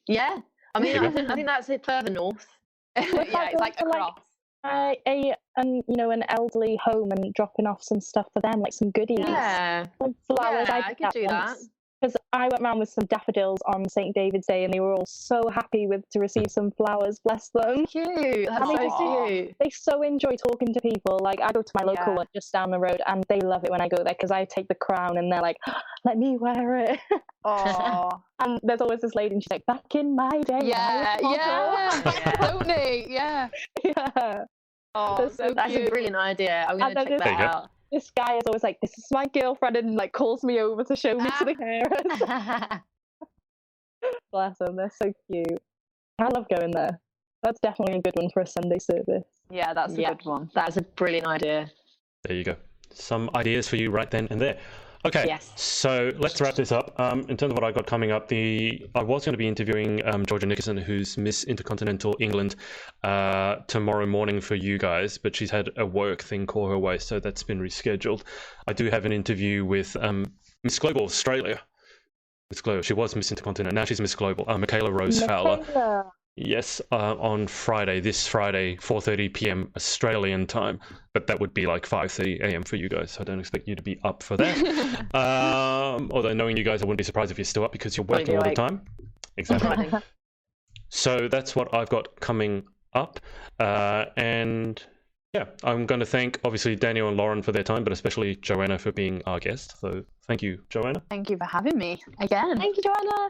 Yeah. I mean, I think that's it further north. Yeah, it's like across. An elderly home and dropping off some stuff for them, like some goodies. Yeah. Some flowers. Yeah, I could do that. Because I went round with some daffodils on St. David's Day and they were all so happy to receive some flowers, bless them. Cute. That's so cute. They so enjoy talking to people. Like, I go to my local one just down the road and they love it when I go there because I take the crown and they're like, let me wear it. Oh. And there's always this lady and she's like, back in my day. Yeah. Don't they? Yeah. Yeah. Oh, that's a brilliant idea. I'm going to check that out. This guy is always like, this is my girlfriend, and like calls me over to show me to the carers. Bless them, they're so cute. I love going there. That's definitely a good one for a Sunday service. Yeah, that's a good one. That's a brilliant idea. There you go. Some ideas for you right then and there. Okay, yes. So let's wrap this up. In terms of what I got coming up, I was going to be interviewing Georgia Nickerson, who's Miss Intercontinental England, tomorrow morning for you guys, but she's had a work thing call her way, so that's been rescheduled. I do have an interview with Miss Global Australia. Miss Global, she was Miss Intercontinental, now she's Miss Global. Michaela Rose Fowler. Yes, on Friday, this Friday, 4:30 p.m. Australian time, but that would be like 5:30 a.m. for you guys, so I don't expect you to be up for that. Although knowing you guys, I wouldn't be surprised if you're still up because you're working all the time. Exactly. So that's what I've got coming up, and yeah, I'm going to thank obviously Daniel and Lauren for their time, but especially Joanna for being our guest. So thank you, Joanna. Thank you for having me again. Thank you, Joanna.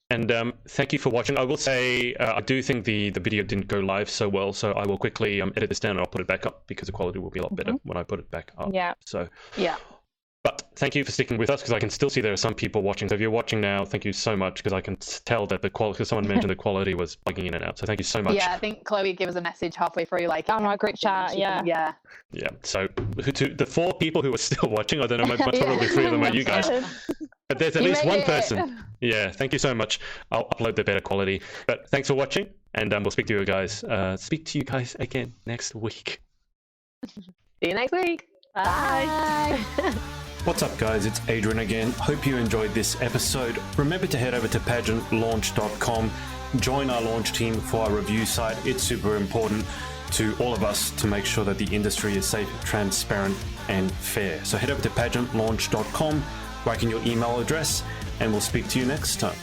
And thank you for watching. I will say I do think the video didn't go live so well, so I will quickly edit this down and I'll put it back up because the quality will be a lot better when I put it back up. Yeah. So yeah. But thank you for sticking with us because I can still see there are some people watching. So if you're watching now, thank you so much because I can tell that the quality, because someone mentioned the quality was bugging in and out. So thank you so much. Yeah, I think Chloe gave us a message halfway through, like, on our group chat. Yeah. Yeah. Yeah. So to the 4 people who are still watching, I don't know, probably 3 of them are you guys. But there's at least one person. Yeah, thank you so much. I'll upload the better quality. But thanks for watching, and we'll speak to you guys. Speak to you guys again next week. See you next week. Bye. What's up, guys? It's Adrian again. Hope you enjoyed this episode. Remember to head over to pageantlaunch.com, join our launch team for our review site. It's super important to all of us to make sure that the industry is safe, transparent, and fair. So head over to pageantlaunch.com, write in your email address, and we'll speak to you next time.